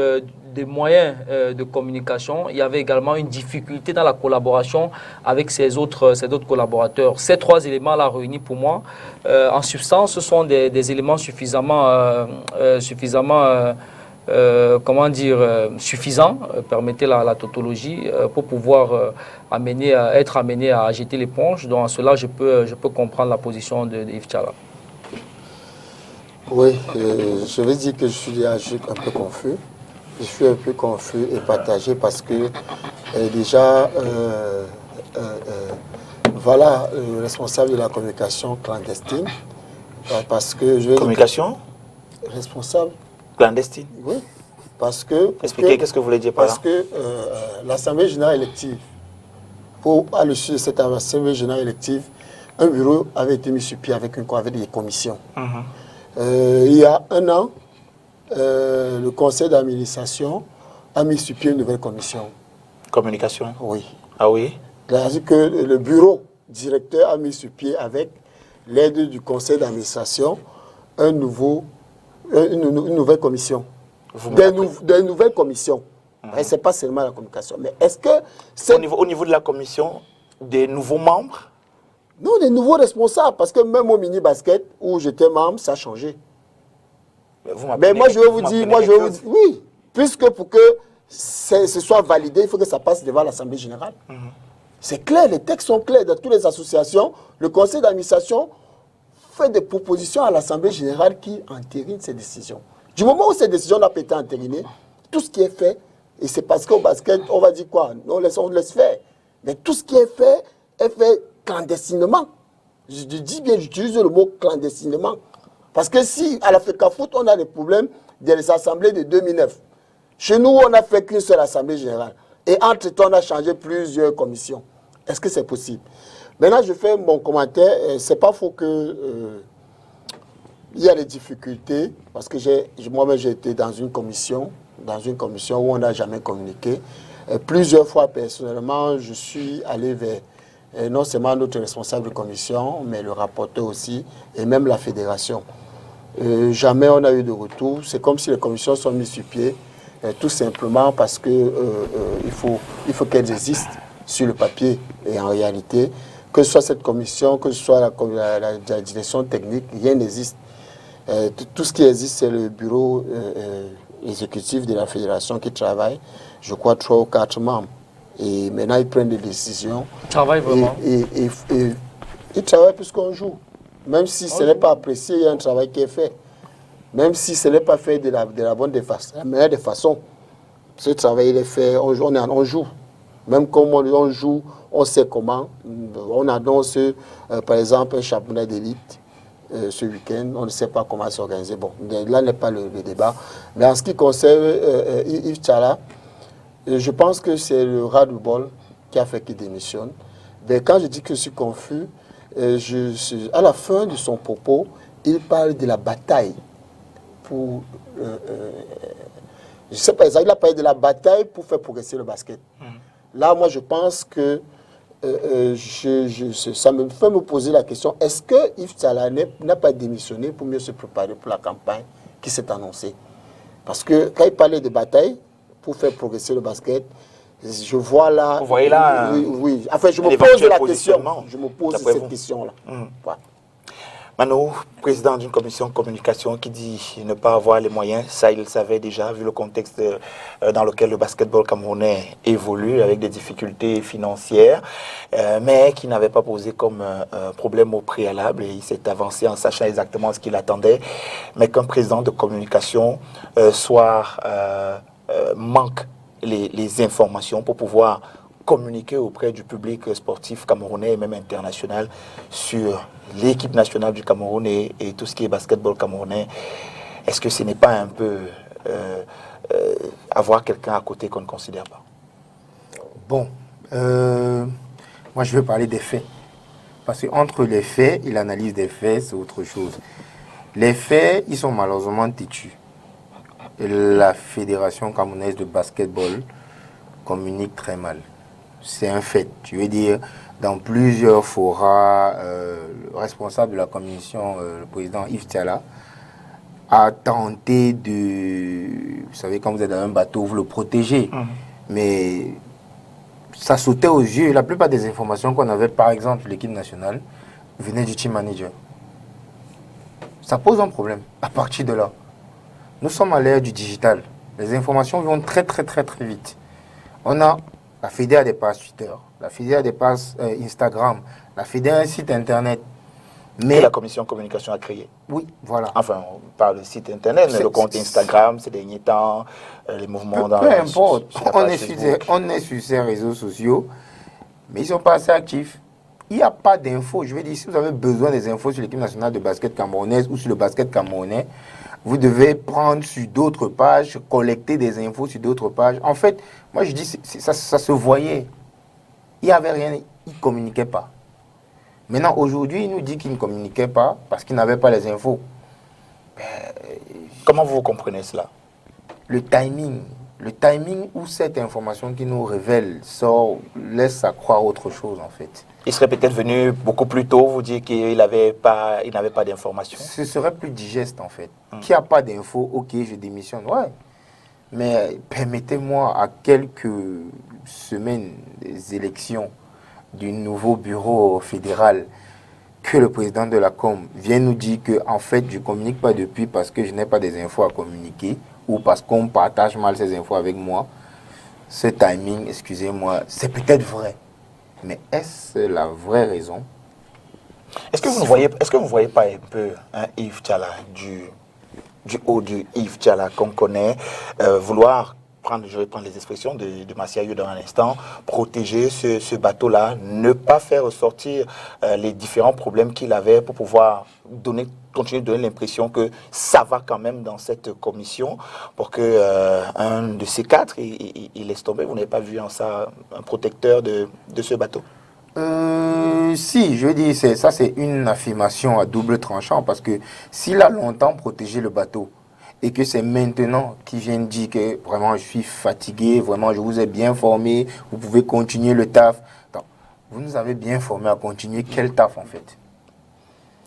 des moyens de communication, il y avait également une difficulté dans la collaboration avec ses autres collaborateurs. Ces trois éléments-là réunis pour moi, en substance, ce sont des éléments suffisamment suffisants, permettez la tautologie, pour pouvoir être amené à jeter l'éponge. Donc, à cela, je peux comprendre la position de Yves Tchala. Oui, je vais dire que je suis un peu confus. Je suis un peu confus et partagé parce que déjà, voilà le responsable de la communication clandestine. Parce que communication responsable clandestine. Oui, parce que... Expliquez, qu'est-ce que vous voulez dire par là? Parce que l'Assemblée générale élective, à l'issue de cette Assemblée générale élective, un bureau avait été mis sur pied avec des commissions. Il y a un an, le conseil d'administration a mis sur pied une nouvelle commission. Communication? Oui. Ah oui? C'est-à-dire que le bureau directeur a mis sur pied, avec l'aide du conseil d'administration, une nouvelle commission. Des nouvelles commissions. Et ce n'est pas seulement la communication. Mais est-ce que... Au niveau de la commission, des nouveaux membres? Non, les nouveaux responsables, parce que même au mini-basket, où j'étais membre, ça a changé. Mais moi, je vais vous dire, oui, puisque pour que ce soit validé, il faut que ça passe devant l'Assemblée générale. C'est clair, les textes sont clairs. Dans toutes les associations, le conseil d'administration fait des propositions à l'Assemblée générale qui entérine ces décisions. Du moment où ces décisions n'ont pas été entérinées, tout ce qui est fait, et c'est parce qu'au basket, on va dire quoi? On laisse faire. Mais tout ce qui est fait clandestinement. Je dis bien, j'utilise le mot clandestinement. Parce que si à la FECAFOOT, on a des problèmes des assemblées de 2009, chez nous, on n'a fait qu'une seule assemblée générale. Et entre-temps, on a changé plusieurs commissions. Est-ce que c'est possible? Maintenant, je fais mon commentaire. C'est pas faux que il y a des difficultés, parce que moi-même, j'ai été dans une commission où on n'a jamais communiqué. Plusieurs fois, personnellement, je suis allé vers non seulement notre responsable de commission, mais le rapporteur aussi, et même la fédération. Jamais on a eu de retour. C'est comme si les commissions sont mises sur pied, tout simplement parce que il faut qu'elles existent sur le papier. Et en réalité, que ce soit cette commission, que ce soit la direction technique, rien n'existe. Tout ce qui existe, c'est le bureau exécutif de la fédération qui travaille, je crois, 3 ou 4 membres. Et maintenant, ils prennent des décisions. Ils travaillent vraiment. Et ils travaillent puisqu'on joue. Même si ce n'est pas apprécié, il y a un travail qui est fait. Même si ce n'est pas fait de la bonne des façons, la meilleure des façons. Ce travail, il est fait, on joue. Même comme on joue, on sait comment. On annonce, par exemple, un championnat d'élite. Ce week-end, on ne sait pas comment s'organiser. Bon, là n'est pas le débat. Mais en ce qui concerne Yves Tchala, je pense que c'est le ras du bol qui a fait qu'il démissionne. Mais quand je dis que je suis confus, à la fin de son propos, il parle de la bataille pour... je ne sais pas, il a parlé de la bataille pour faire progresser le basket. Là, moi, je pense que ça me fait me poser la question, est-ce que Yves Tchala n'a pas démissionné pour mieux se préparer pour la campagne qui s'est annoncée? Parce que quand il parlait de bataille pour faire progresser le basket, je vois là... Vous voyez là... Oui. Enfin, je me pose la question. Je me pose cette question-là. Ouais. Mano, président d'une commission de communication qui dit ne pas avoir les moyens, ça il le savait déjà, vu le contexte dans lequel le basketball camerounais évolue, avec des difficultés financières, mais qui n'avait pas posé comme problème au préalable, et il s'est avancé en sachant exactement ce qu'il attendait, mais qu'un président de communication manque les informations pour pouvoir communiquer auprès du public sportif camerounais et même international sur l'équipe nationale du Cameroun et tout ce qui est basketball camerounais. Est-ce que ce n'est pas un peu avoir quelqu'un à côté qu'on ne considère pas? Bon, moi je veux parler des faits. Parce qu'entre les faits et l'analyse des faits, c'est autre chose. Les faits, ils sont malheureusement têtus. La Fédération camerounaise de basketball communique très mal. C'est un fait. Je veux dire, dans plusieurs forats, le responsable de la commission, le président Yves Tchala, a tenté de... Vous savez, quand vous êtes dans un bateau, vous le protégez. Mais ça sautait aux yeux. La plupart des informations qu'on avait, par exemple, l'équipe nationale, venaient du team manager. Ça pose un problème à partir de là. Nous sommes à l'ère du digital. Les informations vont très, très, très, très vite. On a... La Fédé a des pages Twitter, la Fédé a des pages Instagram, la Fédé a un site internet. Mais la commission communication a créé. Oui, voilà. Enfin, on parle de site internet, mais le compte Instagram, ces derniers temps, les mouvements dans... Peu importe, on est sur ces réseaux sociaux, mais ils ne sont pas assez actifs. Il n'y a pas d'infos. Je veux dire, si vous avez besoin des infos sur l'équipe nationale de basket camerounaise ou sur le basket camerounais, vous devez prendre sur d'autres pages, collecter des infos sur d'autres pages. En fait, moi je dis, ça se voyait. Il n'y avait rien, il ne communiquait pas. Maintenant, aujourd'hui, il nous dit qu'il ne communiquait pas parce qu'il n'avait pas les infos. Comment vous comprenez cela? Le timing où cette information qui nous révèle sort, laisse à croire autre chose en fait. Il serait peut-être venu beaucoup plus tôt, vous dire qu'il n'avait pas d'informations. Ce serait plus digeste en fait. Qui n'a pas d'infos, ok, je démissionne, ouais. Mais permettez-moi, à quelques semaines des élections, du nouveau bureau fédéral que le président de la Com vient nous dire que en fait je communique pas depuis parce que je n'ai pas des infos à communiquer ou parce qu'on partage mal ces infos avec moi, ce timing, excusez-moi, c'est peut-être vrai. Mais est-ce la vraie raison? Est-ce que vous ne voyez pas un peu Yves Tchala du haut de Yves Tchala qu'on connaît vouloir prendre, je vais prendre les expressions de Massiayo dans un instant, protéger ce bateau-là, ne pas faire ressortir les différents problèmes qu'il avait pour pouvoir continuer de donner l'impression que ça va quand même dans cette commission pour que un de ces quatre, il laisse tomber. Vous n'avez pas vu en ça un protecteur de ce bateau? Si, je veux dire, ça c'est une affirmation à double tranchant parce que s'il a longtemps protégé le bateau et que c'est maintenant qu'il vient dire que vraiment je suis fatigué, vraiment je vous ai bien formé, vous pouvez continuer le taf. Attends, vous nous avez bien formé à continuer quel taf en fait?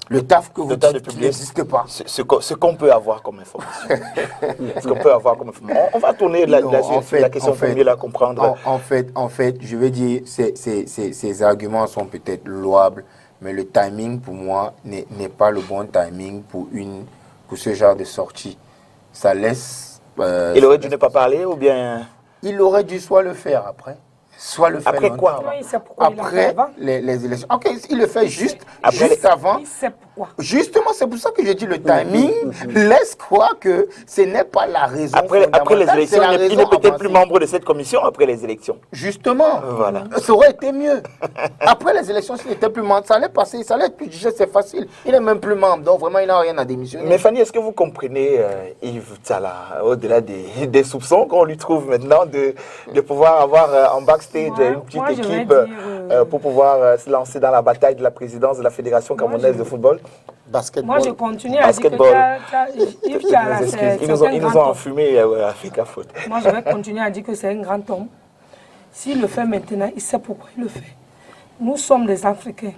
Le taf que vous dites qui n'existe pas. Ce qu'on peut avoir comme information. Ce qu'on peut avoir comme information. On va tourner la question pour mieux la comprendre. En fait, je veux dire, ces arguments sont peut-être louables, mais le timing pour moi n'est pas le bon timing pour ce genre de sortie. Ça laisse... il aurait dû ne pas parler ou bien... Il aurait dû soit le faire après, soit le faire après quoi? Après les élections. Ok, il le fait juste avant. Il sait pourquoi. Justement, c'est pour ça que je dis le timing laisse croire que ce n'est pas la raison après les élections, il n'est peut-être plus membre de cette commission après les élections. Justement, voilà. Ça aurait été mieux. Après les élections, s'il n'était plus membre, ça allait passer, ça allait être plus jugé, c'est facile. Il n'est même plus membre, donc vraiment, il n'a rien à démissionner. Mais Fanny, est-ce que vous comprenez Yves Tchala, au-delà des soupçons qu'on lui trouve maintenant de pouvoir avoir en backstage une petite équipe pour pouvoir se lancer dans la bataille de la présidence de la Fédération camerounaise de football? Basketball. Moi, je continue à dire que Yves Tchala, ils nous ont enfumé à Africa Foot. Moi, je vais continuer à dire que c'est un grand homme. S'il le fait maintenant, il sait pourquoi il le fait. Nous sommes des Africains.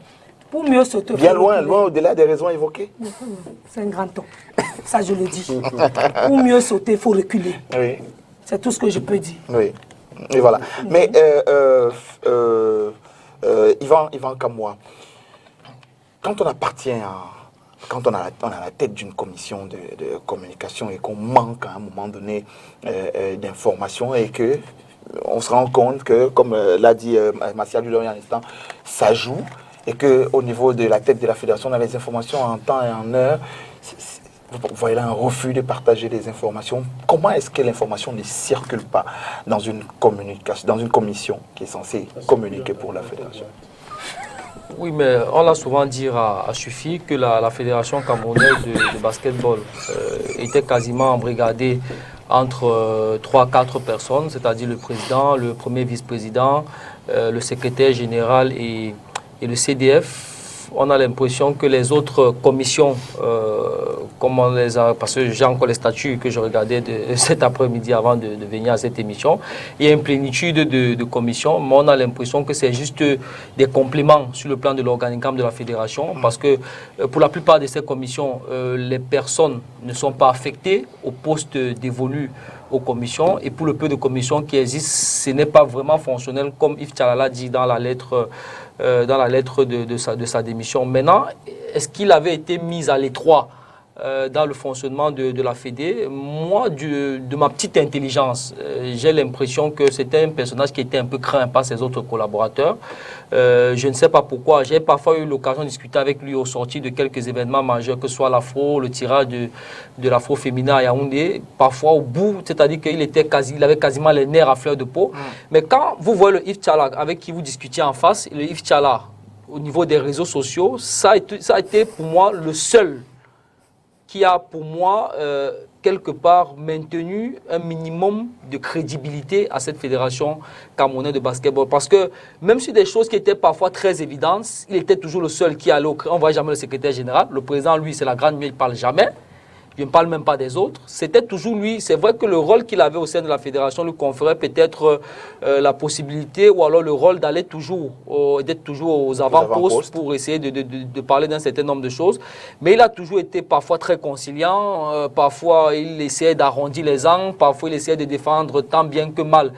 Pour mieux sauter... Bien loin au-delà des raisons évoquées. C'est un grand homme. Ça, je le dis. Pour mieux sauter, il faut reculer. Oui. C'est tout ce que je peux dire. Oui. Et voilà. Mais Yvan Kamoua, quand on appartient quand on a la tête d'une commission de communication et qu'on manque à un moment donné d'informations et que on se rend compte que, comme l'a dit Martial il y a un instant, ça joue et qu'au niveau de la tête de la fédération, on a les informations en temps et en heure. Vous voyez là un refus de partager des informations. Comment est-ce que l'information ne circule pas dans une commission qui est censée communiquer pour la fédération? Oui, mais on l'a souvent dit à Sufi que la Fédération camerounaise de basketball était quasiment embrigadée entre 3-4 personnes, c'est-à-dire le président, le premier vice-président, le secrétaire général et le CDF. On a l'impression que les autres commissions, comme on les a, parce que j'ai encore les statuts que je regardais cet après-midi avant de venir à cette émission, il y a une plénitude de commissions, mais on a l'impression que c'est juste des compléments sur le plan de l'organigramme de la fédération, parce que pour la plupart de ces commissions, les personnes ne sont pas affectées au poste dévolu aux commissions, et pour le peu de commissions qui existent, ce n'est pas vraiment fonctionnel, comme Yves Tchala dit dans la lettre de sa démission. Maintenant, est-ce qu'il avait été mis à l'étroit dans le fonctionnement de la Fédé? Moi, de ma petite intelligence, j'ai l'impression que c'était un personnage qui était un peu craint par ses autres collaborateurs. Je ne sais pas pourquoi. J'ai parfois eu l'occasion de discuter avec lui au sorti de quelques événements majeurs, que ce soit l'afro, le tirage de l'afro féminin à Yaoundé. Parfois au bout, c'est-à-dire qu'il avait quasiment les nerfs à fleur de peau. Mais quand vous voyez le Yves Tchala avec qui vous discutiez en face, le Yves Tchala, au niveau des réseaux sociaux, ça a été pour moi le seul qui a pour moi quelque part maintenu un minimum de crédibilité à cette fédération camerounaise de basketball. Parce que même sur des choses qui étaient parfois très évidentes, il était toujours le seul qui allait on ne voit jamais le secrétaire général. Le président, lui, c'est la grande nuit, il ne parle jamais. je ne parle même pas des autres, c'était toujours lui. C'est vrai que le rôle qu'il avait au sein de la fédération lui conférait peut-être la possibilité ou alors le rôle d'aller toujours, d'être toujours aux avant-postes pour essayer de parler d'un certain nombre de choses. Mais il a toujours été parfois très conciliant, parfois il essayait d'arrondir les angles, parfois il essayait de défendre tant bien que mal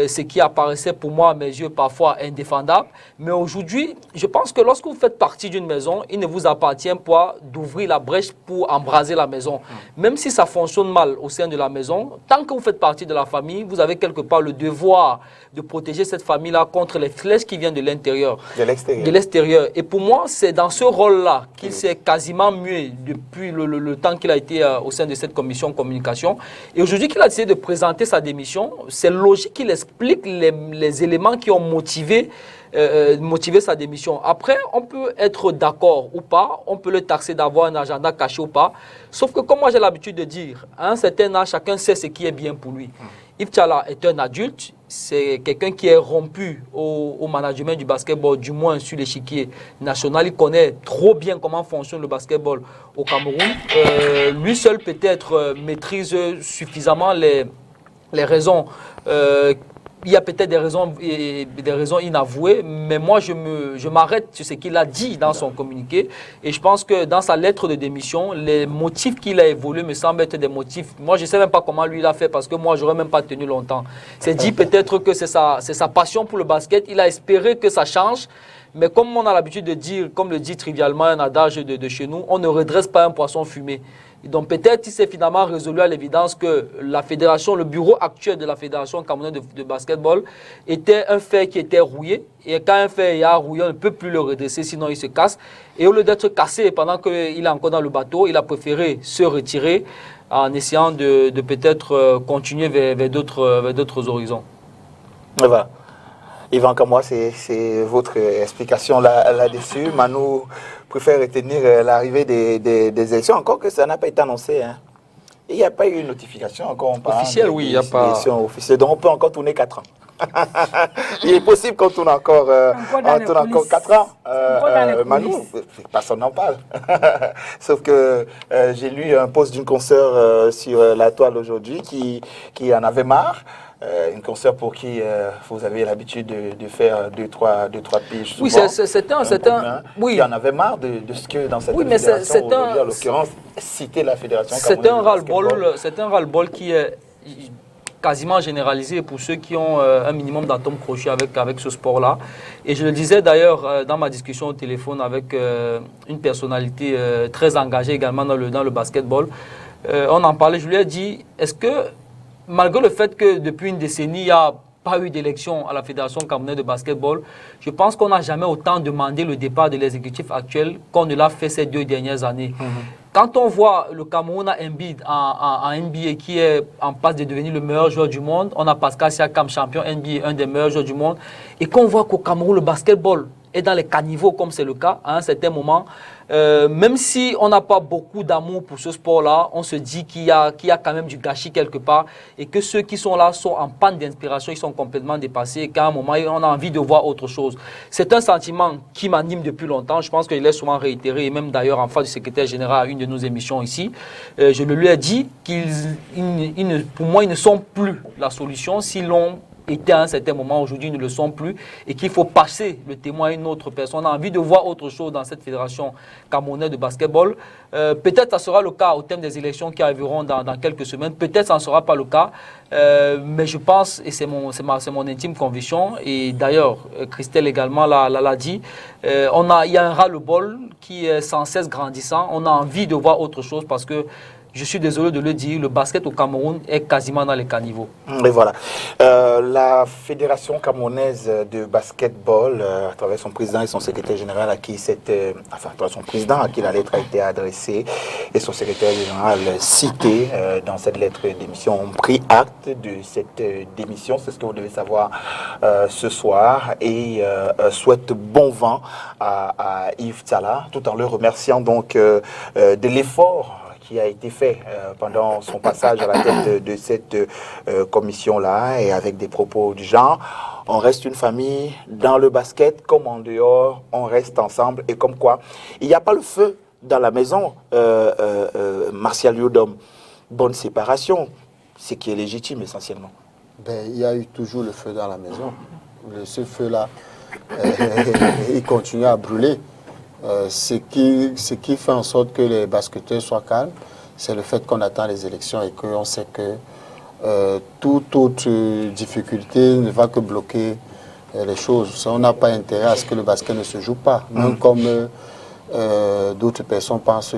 ce qui apparaissait pour moi à mes yeux parfois indéfendable. Mais aujourd'hui, je pense que lorsque vous faites partie d'une maison, il ne vous appartient pas d'ouvrir la brèche pour embraser la maison. Même si ça fonctionne mal au sein de la maison, tant que vous faites partie de la famille, vous avez quelque part le devoir de protéger cette famille-là contre les flèches qui viennent de l'intérieur. De l'extérieur. Et pour moi, c'est dans ce rôle-là qu'il s'est quasiment mué depuis le temps qu'il a été au sein de cette commission communication. Et aujourd'hui qu'il a décidé de présenter sa démission, c'est logique qu'il explique les éléments qui ont motivé sa démission. Après, on peut être d'accord ou pas, on peut le taxer d'avoir un agenda caché ou pas. Sauf que comme moi j'ai l'habitude de dire, à un certain âge, chacun sait ce qui est bien pour lui. Yves Tchala est un adulte, c'est quelqu'un qui est rompu au management du basketball, du moins sur l'échiquier national. Il connaît trop bien comment fonctionne le basketball au Cameroun. Lui seul peut-être maîtrise suffisamment les raisons. Il y a peut-être des raisons inavouées, mais moi je m'arrête sur ce qu'il a dit dans son communiqué. Et je pense que dans sa lettre de démission, les motifs qu'il a évolués me semblent être des motifs. Moi je ne sais même pas comment lui l'a fait parce que moi je n'aurais même pas tenu longtemps. C'est dit peut-être que c'est sa passion pour le basket. Il a espéré que ça change. Mais comme on a l'habitude de dire, comme le dit trivialement un adage de chez nous, on ne redresse pas un poisson fumé. Et donc peut-être il s'est finalement résolu à l'évidence que la fédération, le bureau actuel de la fédération camerounaise de basketball était un fait qui était rouillé. Et quand un fait est rouillé, on ne peut plus le redresser, sinon il se casse. Et au lieu d'être cassé pendant qu'il est encore dans le bateau, il a préféré se retirer en essayant de peut-être continuer vers d'autres horizons. Voilà. Yvan Kamoa, c'est votre explication là-dessus. Manu préfère retenir l'arrivée des élections, encore que ça n'a pas été annoncé. Hein. Il n'y a pas eu une notification encore. Officielle, oui, il n'y a pas. Officielle, donc on peut encore tourner 4 ans. Il est possible qu'on tourne encore 4 ans. Manu, personne n'en parle. Sauf que j'ai lu un post d'une consoeur sur la toile aujourd'hui qui en avait marre. Une consoeur pour qui vous avez l'habitude de faire 2-3 piges. Oui, c'est un oui. Qui en avait marre de ce que dans cette fédération, aujourd'hui, en l'occurrence, citer la fédération. C'est un ras-le-bol qui est quasiment généralisé pour ceux qui ont un minimum d'atomes crochus avec ce sport-là. Et je le disais d'ailleurs dans ma discussion au téléphone avec une personnalité très engagée également dans le basketball. On en parlait, je lui ai dit, est-ce que malgré le fait que depuis une décennie, il n'y a pas eu d'élection à la Fédération camerounaise de basketball, je pense qu'on n'a jamais autant demandé le départ de l'exécutif actuel qu'on ne l'a fait ces 2 dernières années. Quand on voit le Cameroun a Embiid en NBA qui est en passe de devenir le meilleur joueur du monde, on a Pascal Siakam, champion NBA, un des meilleurs joueurs du monde, et qu'on voit qu'au Cameroun, le basketball est dans les caniveaux, comme c'est le cas à un certain moment, même si on n'a pas beaucoup d'amour pour ce sport-là, on se dit qu'il y a quand même du gâchis quelque part et que ceux qui sont là sont en panne d'inspiration, ils sont complètement dépassés et qu'à un moment, on a envie de voir autre chose. C'est un sentiment qui m'anime depuis longtemps. Je pense qu'il est souvent réitéré et même d'ailleurs en face du secrétaire général à une de nos émissions ici. Je le lui ai dit pour moi, ils ne sont plus la solution si l'on étaient à un certain moment, aujourd'hui ils ne le sont plus et qu'il faut passer le témoin à une autre personne. On a envie de voir autre chose dans cette fédération camerounaise de basketball. Peut-être ça sera le cas au terme des élections qui arriveront dans quelques semaines. Peut-être ça ne sera pas le cas. Mais je pense, et c'est mon intime conviction, et d'ailleurs Christelle également l'a dit, il y a un ras-le-bol qui est sans cesse grandissant. On a envie de voir autre chose parce que je suis désolé de le dire, le basket au Cameroun est quasiment dans les caniveaux. Et voilà. La Fédération camerounaise de basketball, à travers son président et son secrétaire général, à qui son président à qui la lettre a été adressée, et son secrétaire général cité dans cette lettre d'émission, ont pris acte de cette démission. C'est ce que vous devez savoir ce soir. Et souhaite bon vent à Yves Tchala, tout en le remerciant donc de l'effort qui a été fait pendant son passage à la tête de cette commission-là, et avec des propos du genre, on reste une famille dans le basket comme en dehors, on reste ensemble, et comme quoi il n'y a pas le feu dans la maison, Martial Yodom, bonne séparation, ce qui est légitime essentiellement. Ben, il y a eu toujours le feu dans la maison. Ce feu-là, il continue à brûler. Ce qui fait en sorte que les basketteurs soient calmes, c'est le fait qu'on attend les élections et qu'on sait que toute autre difficulté ne va que bloquer les choses. On n'a pas intérêt à ce que le basket ne se joue pas. Même comme d'autres personnes pensent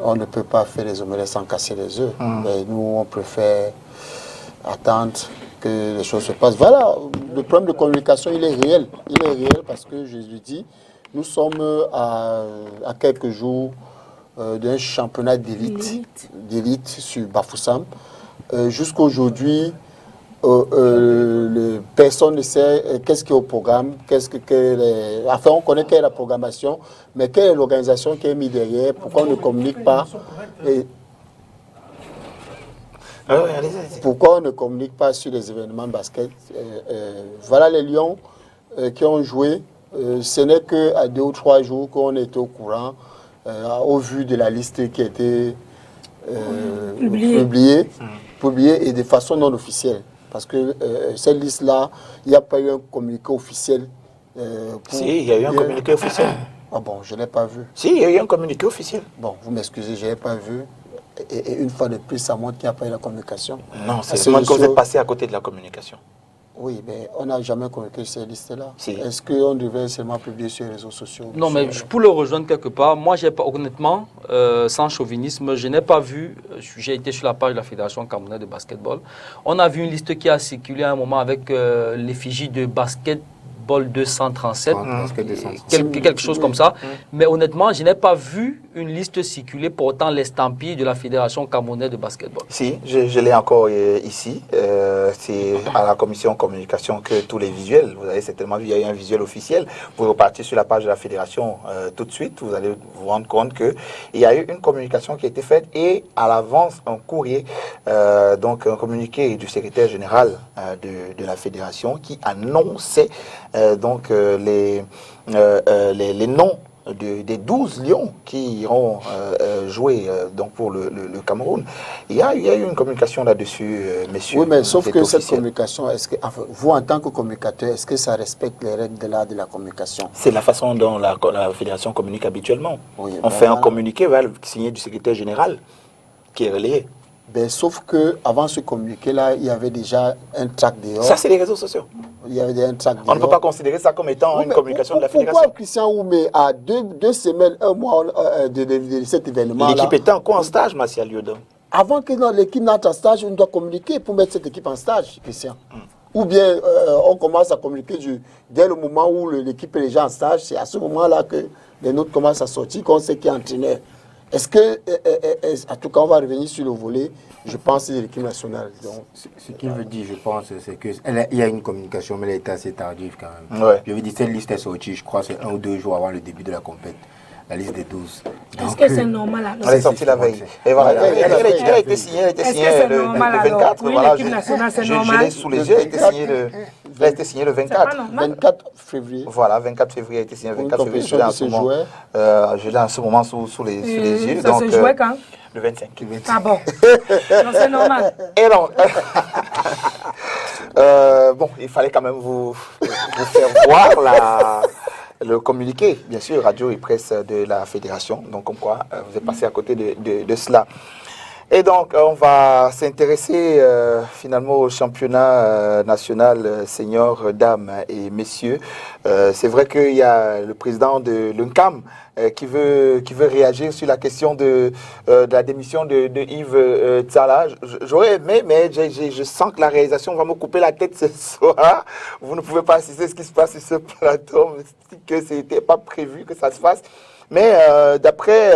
qu'on ne peut pas faire les omelettes sans casser les œufs. Mais nous, on préfère attendre que les choses se passent. Voilà, le problème de communication, il est réel. Il est réel parce que, je lui dis, nous sommes à quelques jours d'un championnat d'élite sur Bafoussam. Jusqu'à aujourd'hui, personne ne sait qu'est-ce qui est au programme, enfin, on connaît quelle est la programmation, mais quelle est l'organisation qui est mise derrière, pourquoi on ne communique pas. Pourquoi on ne communique pas sur les événements de basket? Voilà les Lions qui ont joué. Ce n'est qu'à 2 ou 3 jours qu'on était au courant, au vu de la liste qui a été publiée et de façon non officielle. Parce que cette liste-là, il n'y a pas eu un communiqué officiel. Si, il y a eu un communiqué officiel. Ah bon, je ne l'ai pas vu. Si, il y a eu un communiqué officiel. Bon, vous m'excusez, je ne l'ai pas vu. Et une fois de plus, ça montre qu'il n'y a pas eu la communication. Non, c'est seulement que vous êtes passé à côté de la communication. Oui, mais on n'a jamais communiqué ces listes-là. Si. Est-ce qu'on devait seulement publier sur les réseaux sociaux? Non, mais pour le rejoindre quelque part, moi, j'ai pas, honnêtement, sans chauvinisme, je n'ai pas vu, j'ai été sur la page de la Fédération camerounaise de basketball, on a vu une liste qui a circulé à un moment avec l'effigie de basketball 237, quelque chose comme ça. Mais honnêtement, je n'ai pas vu une liste circuler portant l'estampille de la Fédération camerounaise de basketball. Si, je l'ai encore ici. C'est à la commission communication que tous les visuels, vous avez certainement vu, il y a eu un visuel officiel. Vous repartez sur la page de la Fédération tout de suite, vous allez vous rendre compte qu'il y a eu une communication qui a été faite et à l'avance un courrier, donc un communiqué du secrétaire général de la Fédération qui annonçait donc les noms des 12 lions qui iront jouer donc pour le Cameroun. Il y a eu une communication là-dessus, messieurs. Oui, mais sauf que cette communication, est-ce que, enfin, vous en tant que communicateur, est-ce que ça respecte les règles de la communication? C'est la façon dont la Fédération communique habituellement. Oui, on fait un communiqué signé du secrétaire général qui est relayé. Ben, sauf qu'avant ce communiqué-là, il y avait déjà un tract dehors. Ça, c'est les réseaux sociaux. Il y avait un tract dehors. On ne peut pas considérer ça comme étant une communication de la Fédération. Pourquoi Christian Oumé, à deux semaines, un mois de cet événement-là... L'équipe était encore en stage, Martial Yodom. Avant que l'équipe n'entre en stage, on doit communiquer pour mettre cette équipe en stage, Christian. Ou bien on commence à communiquer dès le moment où l'équipe est déjà en stage. C'est à ce moment-là que les nôtres commencent à sortir, qu'on sait qui est entraîneur. Est-ce que, en tout cas, on va revenir sur le volet, je pense, de l'équipe nationale. Donc, ce qu'il veut dire, je pense, c'est qu'il y a une communication, mais elle est assez tardive quand même. Ouais. Je veux dire, cette liste est sortie, je crois, c'est 1 ou 2 jours avant le début de la compétition. La liste des 12. Est-ce que c'est normal alors? Elle est sortie la veille. Et voilà, elle a été signée, le 24. Oui, voilà, l'équipe nationale, c'est je normal. l'ai sous les yeux, elle a été signée le 24. 24 février. Voilà, 24 février a été signé. 24 février, je l'ai en ce moment sous les yeux. Ça se jouait quand? Le 25. Ah bon? Donc c'est normal. Et donc, bon, il fallait quand même vous faire voir le communiqué, bien sûr, radio et presse de la Fédération. Donc, comme quoi, vous êtes passé à côté de cela. Et donc, on va s'intéresser finalement au championnat national senior, dames et messieurs. C'est vrai qu'il y a le président de l'UNCAM qui veut réagir sur la question de la démission de Yves Tsala. J'aurais aimé, mais je sens que la réalisation va me couper la tête ce soir. Vous ne pouvez pas assister à ce qui se passe sur ce plateau, que ce n'était pas prévu que ça se fasse. Mais d'après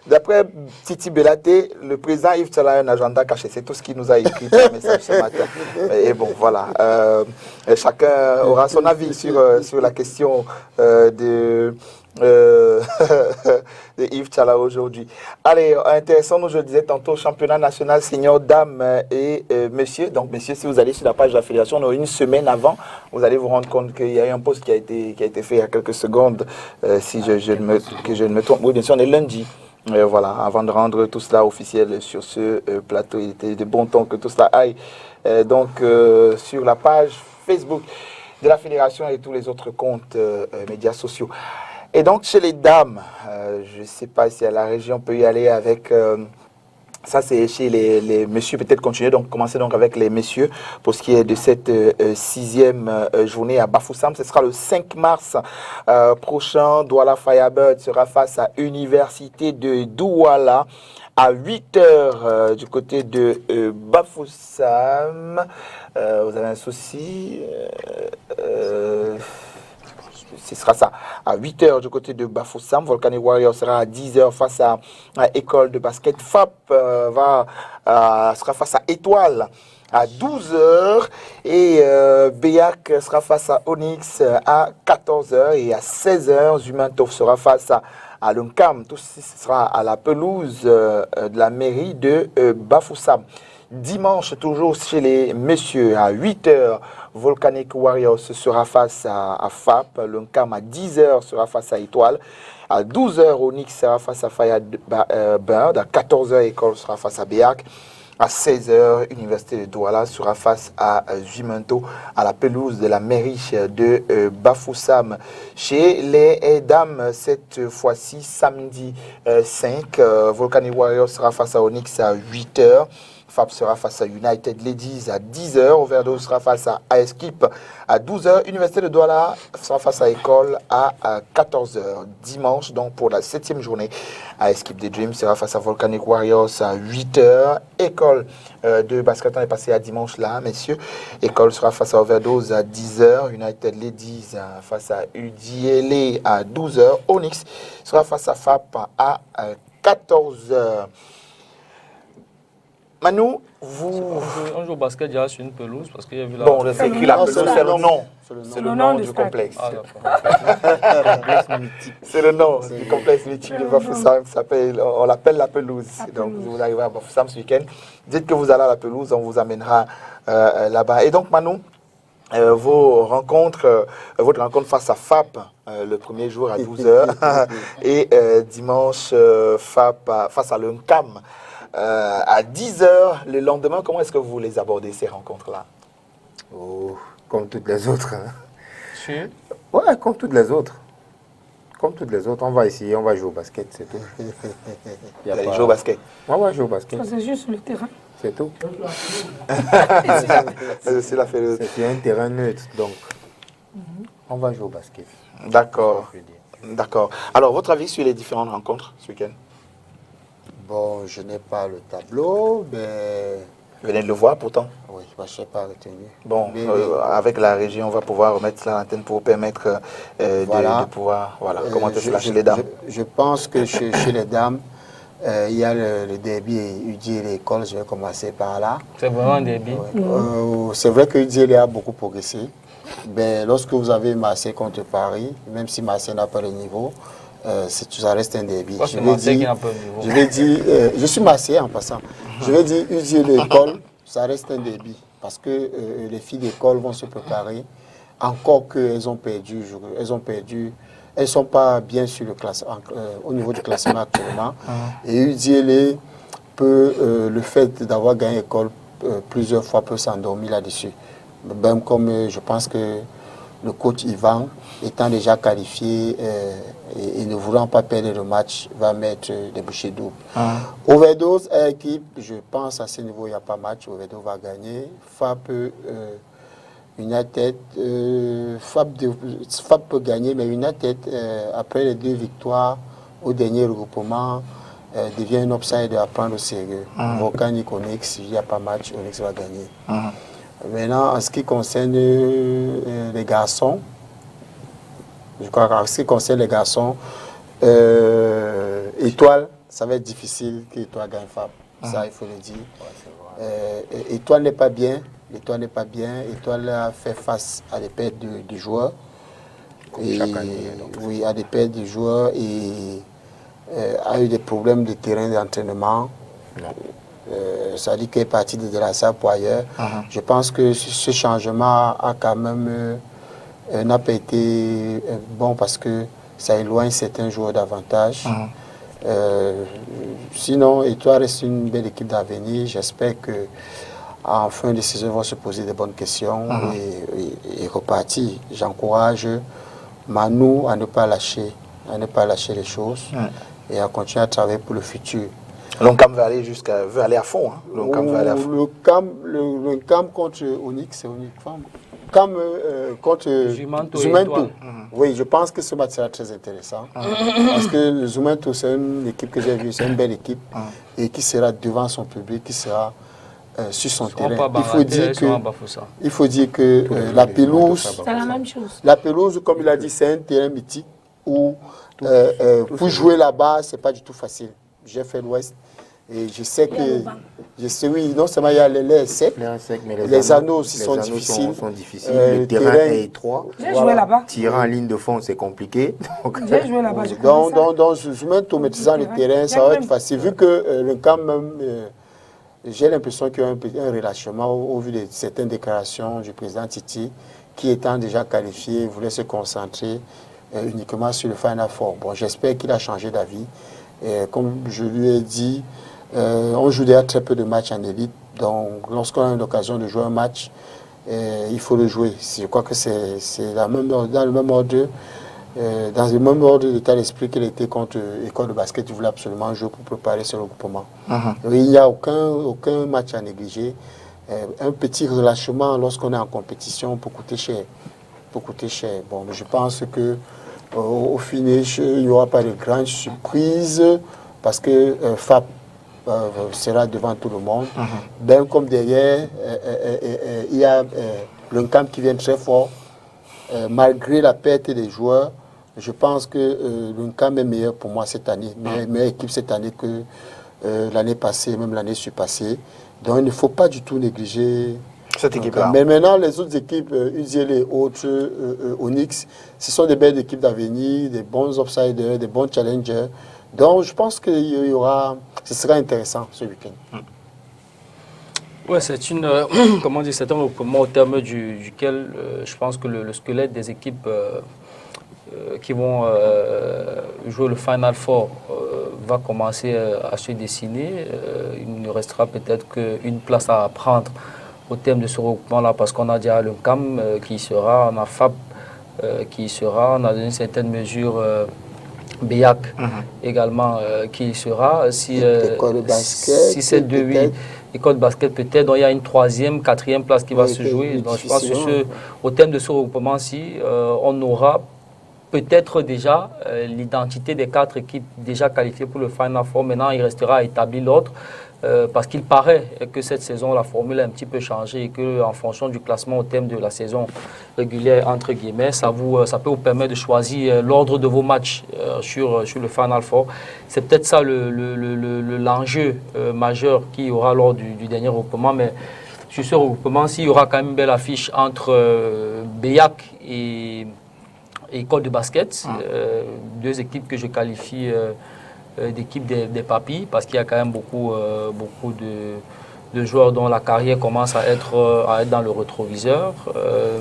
D'après Titi Belaté, le président Yves Tchala a un agenda caché. C'est tout ce qu'il nous a écrit par message ce matin. Et bon, voilà. Chacun aura son avis sur la question de Yves Tchala aujourd'hui. Allez, intéressant, nous je le disais tantôt, championnat national senior dames et messieurs. Donc messieurs, si vous allez sur la page de la fédération, on a une semaine avant, vous allez vous rendre compte qu'il y a eu un post qui a été fait il y a quelques secondes, si que je ne me trompe. Oui, bien sûr, on est lundi. Voilà, avant de rendre tout cela officiel sur ce plateau, il était de bon temps que tout cela aille sur la page Facebook de la fédération et tous les autres comptes médias sociaux. Et donc, chez les dames, je ne sais pas si à la région peut y aller avec... ça, c'est chez les messieurs, peut-être continuer. Donc, commencer donc avec les messieurs pour ce qui est de cette 6e journée à Bafoussam. Ce sera le 5 mars prochain. Douala Firebird sera face à Université de Douala à 8h du côté de Bafoussam. Vous avez un souci ce sera ça, à 8h du côté de Bafoussam. Volcanic Warrior sera à 10h face à École de basket. FAP sera face à Étoile à 12h. Et Béac sera face à Onyx à 14h. Et à 16h, Zumantov sera face à l'UNCAM. Tout ceci sera à la pelouse de la mairie de Bafoussam. Dimanche, toujours chez les messieurs, à 8h, Volcanic Warriors sera face à FAP. L'UNCAM à 10h sera face à Étoile. À 12h, Onyx sera face à Firebird. À 14h, École sera face à Béac. À 16h, Université de Douala sera face à Jumento à la pelouse de la mairie de Bafoussam. Chez les dames, cette fois-ci, samedi 5, Volcanic Warriors sera face à Onyx à 8h. FAP sera face à United Ladies à 10h. Overdose sera face à ASKIP à 12h. Université de Douala sera face à École à 14h. Dimanche, donc pour la 7e journée, ASKIP des Dreams sera face à Volcanic Warriors à 8h. École de basket est passé à dimanche là, messieurs. École sera face à Overdose à 10h. United Ladies face à UDLA à 12h. Onyx sera face à FAP à 14h. Manu, On joue au basket déjà sur une pelouse parce qu'il y a vu la... Bon, c'est écrit la pelouse, c'est le nom. C'est le nom du complexe. C'est le nom du complexe mythique de Bafoussam. On l'appelle la pelouse. Donc, vous arrivez à Bafoussam ce week-end. Dites que vous allez à la pelouse, on vous amènera là-bas. Et donc, Manu, votre rencontre face à FAP, le premier jour à 12h, et dimanche, FAP face à l'UNCAM. À 10h le lendemain, comment est-ce que vous les abordez ces rencontres-là? Comme toutes les autres. Hein. Si. Ouais, comme toutes les autres. Comme toutes les autres, on va essayer, on va jouer au basket, c'est tout. Vous allez jouer au basket? On va jouer au basket. C'est juste le terrain. C'est tout. C'est un terrain neutre, donc on va jouer au basket. D'accord. D'accord. Alors, votre avis sur les différentes rencontres ce week-end? Bon, je n'ai pas le tableau, mais... Vous venez de le voir pourtant? Oui, je n'ai pas retenu. Bon, avec la régie, on va pouvoir remettre cela à l'antenne pour vous permettre de pouvoir commenter cela chez les dames. Je pense que chez les dames, il y a le derby UDI et l'école, je vais commencer par là. C'est vraiment un derby? C'est vrai que UDI a beaucoup progressé. Mais lorsque vous avez Marseille contre Paris, même si Marseille n'a pas le niveau, ça reste un derby. Je suis Marseillais en passant. Je vais dire, UDI et l'école, ça reste un derby. Parce que les filles d'école vont se préparer. Encore qu'elles ont perdu. Elles ne sont pas bien sur le classement, au niveau du classement actuellement. Et UDI peut, le fait d'avoir gagné l'école plusieurs fois, peut s'endormir là-dessus. Même comme je pense que le coach Ivan, étant déjà qualifié et ne voulant pas perdre le match, va mettre des bouchées doubles. Overdose à équipe, je pense à ce niveau, il n'y a pas match. Overdose va gagner. FAP, United, FAP peut gagner, mais United, après les 2 victoires au dernier regroupement, devient un upside à prendre au sérieux. Volcanic Onyx, il n'y a pas match, Onyx va gagner. Maintenant, en ce qui concerne les garçons, je crois qu'en ce qui concerne les garçons, Étoile ça va être difficile que l'Étoile gagne FAP. Ça, il faut le dire. L'Étoile n'est pas bien. L'Étoile n'est pas bien. L'Étoile a fait face à des pertes de joueurs. Et, oui, à des pertes de joueurs et a eu des problèmes de terrain d'entraînement. Ça dit qu'elle est partie de la salle pour ailleurs. Je pense que ce changement a quand même n'a pas été bon parce que ça éloigne certains joueurs davantage. Sinon, Étoile reste une belle équipe d'avenir. J'espère que en fin de saison, ils vont se poser des bonnes questions et repartir. J'encourage Manu à ne pas lâcher les choses et à continuer à travailler pour le futur. L'ONCAM veut aller à fond. Hein. L'ONCAM veut aller à fond. Le CAM contre Onyx, c'est Onyx. CAM contre Zumanto. Oui, je pense que ce match sera très intéressant. Parce que Zumanto, c'est une équipe que j'ai vue, c'est une belle équipe et qui sera devant son public, qui sera sur son terrain. Il faut dire que la pelouse, c'est la même chose. La pelouse, comme il a dit, c'est un terrain mythique où pour jouer là-bas, c'est pas du tout facile. J'ai fait l'Ouest et je sais que, oui, non seulement il y a les secs, mais les anneaux aussi sont difficiles. Le terrain est étroit. J'ai joué là-bas. Tirer en ligne de fond, c'est compliqué. J'ai joué là-bas. Donc, je maîtrisant le terrain, ça va être facile. Vu que le camp même, j'ai l'impression qu'il y a un relâchement au vu de certaines déclarations du président Titi, qui étant déjà qualifié, voulait se concentrer uniquement sur le Final Four. Bon, j'espère qu'il a changé d'avis. Comme je lui ai dit, on joue déjà très peu de matchs en élite. Donc, lorsqu'on a l'occasion de jouer un match, il faut le jouer. Je crois que c'est dans le même ordre. Dans le même ordre d'état d'esprit qu'il était contre l'école de basket, il voulait absolument jouer pour préparer ce regroupement. Il n'y a aucun match à négliger. Un petit relâchement lorsqu'on est en compétition peut coûter cher. Bon, je pense que au finish, il n'y aura pas de grande surprise parce que FAP sera devant tout le monde. Ben comme derrière, il y a l'ONCAM qui vient très fort. Malgré la perte des joueurs, je pense que l'ONCAM est meilleur pour moi cette année, meilleure équipe cette année que l'année passée, même l'année surpassée. Donc il ne faut pas du tout négliger cette équipe-là. Mais maintenant, les autres équipes, UZL et autres, Onyx, ce sont des belles équipes d'avenir, des bons outsiders, des bons challengers. Donc je pense que ce sera intéressant ce week-end. Oui, c'est c'est un regroupement au terme duquel je pense que le squelette des équipes qui vont jouer le Final Four va commencer à se dessiner. Il ne restera peut-être qu'une place à prendre au terme de ce regroupement-là, parce qu'on a déjà le CAM qui sera, on a FAP qui sera, on a dans une certaine mesure BEAC également qui sera. Si c'est 2-8. École de basket peut-être, donc il y a une 3e, 4e place qui va se jouer. Donc je pense que au terme de ce regroupement-ci, on aura peut-être déjà l'identité des 4 équipes déjà qualifiées pour le Final Four. Maintenant, il restera à établir l'autre, parce qu'il paraît que cette saison, la formule a un petit peu changé et qu'en fonction du classement au terme de la saison régulière, entre guillemets, ça peut vous permettre de choisir l'ordre de vos matchs sur le Final Four. C'est peut-être ça l'enjeu majeur qu'il y aura lors du dernier regroupement. Mais sur ce regroupement, s'il y aura quand même une belle affiche entre BEAC et École de basket, 2 équipes que je qualifie d'équipes des papilles, parce qu'il y a quand même beaucoup de joueurs dont la carrière commence à être dans le rétroviseur,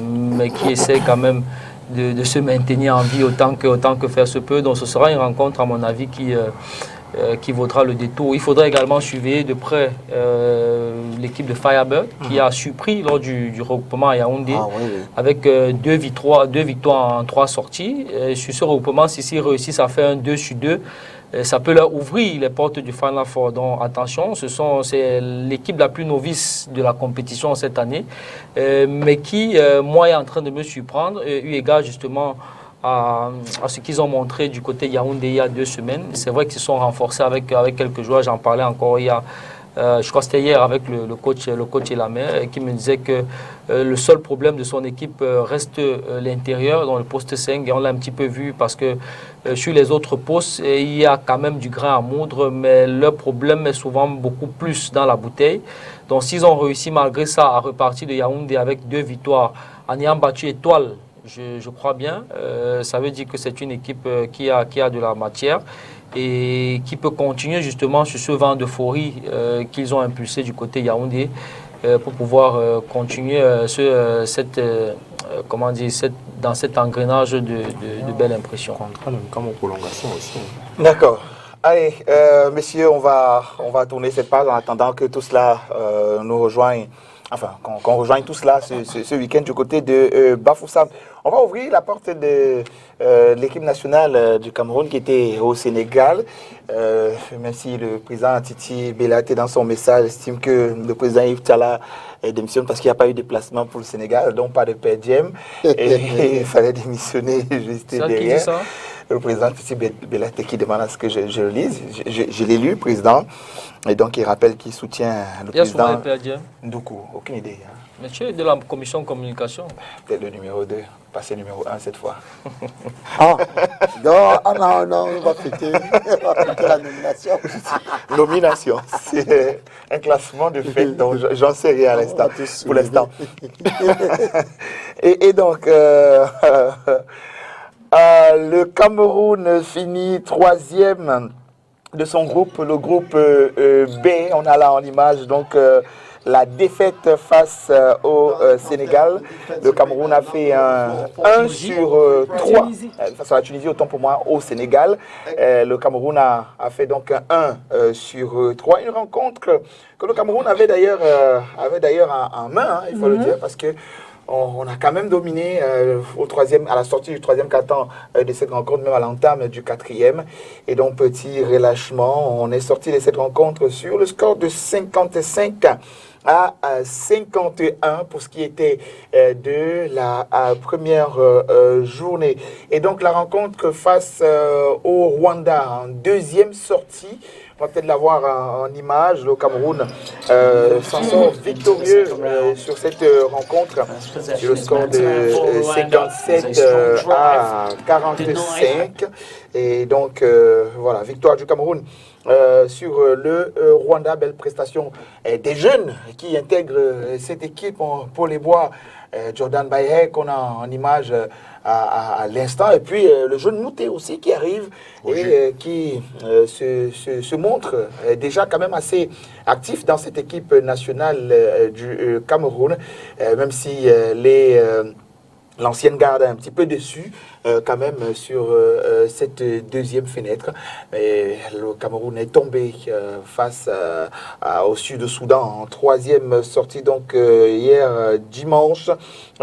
mais qui essaient quand même de se maintenir en vie autant que faire se peut. Donc ce sera une rencontre, à mon avis, qui vaudra le détour. Il faudra également suivre de près l'équipe de Firebird, qui a surpris lors du regroupement à Yaoundé, avec 2 victoires en 3 sorties. Sur ce regroupement, s'ils réussissent à faire un 2-sur-2, ça peut leur ouvrir les portes du Final Four. Donc attention, c'est l'équipe la plus novice de la compétition cette année, mais qui, moi, est en train de me surprendre, eu égard justement à ce qu'ils ont montré du côté Yaoundé il y a 2 semaines. C'est vrai qu'ils se sont renforcés avec quelques joueurs, j'en parlais encore il y a je crois que c'était hier avec le coach Elamé, qui me disait que le seul problème de son équipe reste l'intérieur, dans le poste 5, et on l'a un petit peu vu parce que sur les autres postes, il y a quand même du grain à moudre, mais leur problème est souvent beaucoup plus dans la bouteille. Donc s'ils ont réussi malgré ça à repartir de Yaoundé avec 2 victoires en ayant battu Étoile, je crois bien, ça veut dire que c'est une équipe qui a de la matière et qui peut continuer justement sur ce vent d'euphorie qu'ils ont impulsé du côté Yaoundé pour pouvoir continuer dans cet engrenage de belles impressions. Comme en prolongation aussi. D'accord. Allez, messieurs, on va tourner cette page en attendant que tout cela nous rejoigne. Enfin, qu'on rejoigne tout cela ce week-end du côté de Bafoussam. On va ouvrir la porte de l'équipe nationale du Cameroun qui était au Sénégal. Même si le président Titi Bellaté, dans son message, estime que le président Yves Tala démissionne parce qu'il n'y a pas eu de déplacement pour le Sénégal, donc pas de per diem. Et il fallait démissionner juste derrière. Qui dit ça? Le président Titi Bellaté qui demande à ce que je le lise. Je l'ai lu, président. Et donc, il rappelle qu'il soutient le président. Il y a souvent per diem. Ndoukou, aucune idée. Hein. Mais tu es de la commission communication. Peut-être le numéro 2, passer numéro 1 cette fois. Ah, non, on va fêter la nomination. Nomination, c'est un classement de fait, donc j'en sais rien à l'instant, pour l'instant. et donc, le Cameroun finit 3e de son groupe, le groupe B. On a là en image donc la défaite face au Sénégal. Le Cameroun a fait un 1 sur 3 face à la Tunisie, autant pour moi, au Sénégal. Le Cameroun a fait donc un 1 sur 3. Une rencontre que le Cameroun avait d'ailleurs en main, hein, il faut le dire, parce que on a quand même dominé à la sortie du 3e quart-temps de cette rencontre, même à l'entame du 4e. Et donc, petit relâchement, on est sorti de cette rencontre sur le score de 55 à 51 pour ce qui était de la première journée. Et donc, la rencontre face au Rwanda en 2e sortie. On va peut-être la voir en image. Le Cameroun s'en sort victorieux sur cette rencontre sur le score de 57 à 45. Et donc, voilà, victoire du Cameroun sur le Rwanda. Belle prestation des jeunes qui intègrent cette équipe pour les bois. Jordan Baye qu'on a en image à l'instant, et puis le jeune Mouté aussi qui arrive et qui se montre déjà quand même assez actif dans cette équipe nationale du Cameroun, même si l'ancienne garde est un petit peu déçue quand même sur cette 2e fenêtre. Et le Cameroun est tombé face au Sud-Soudan en 3e sortie, donc hier dimanche,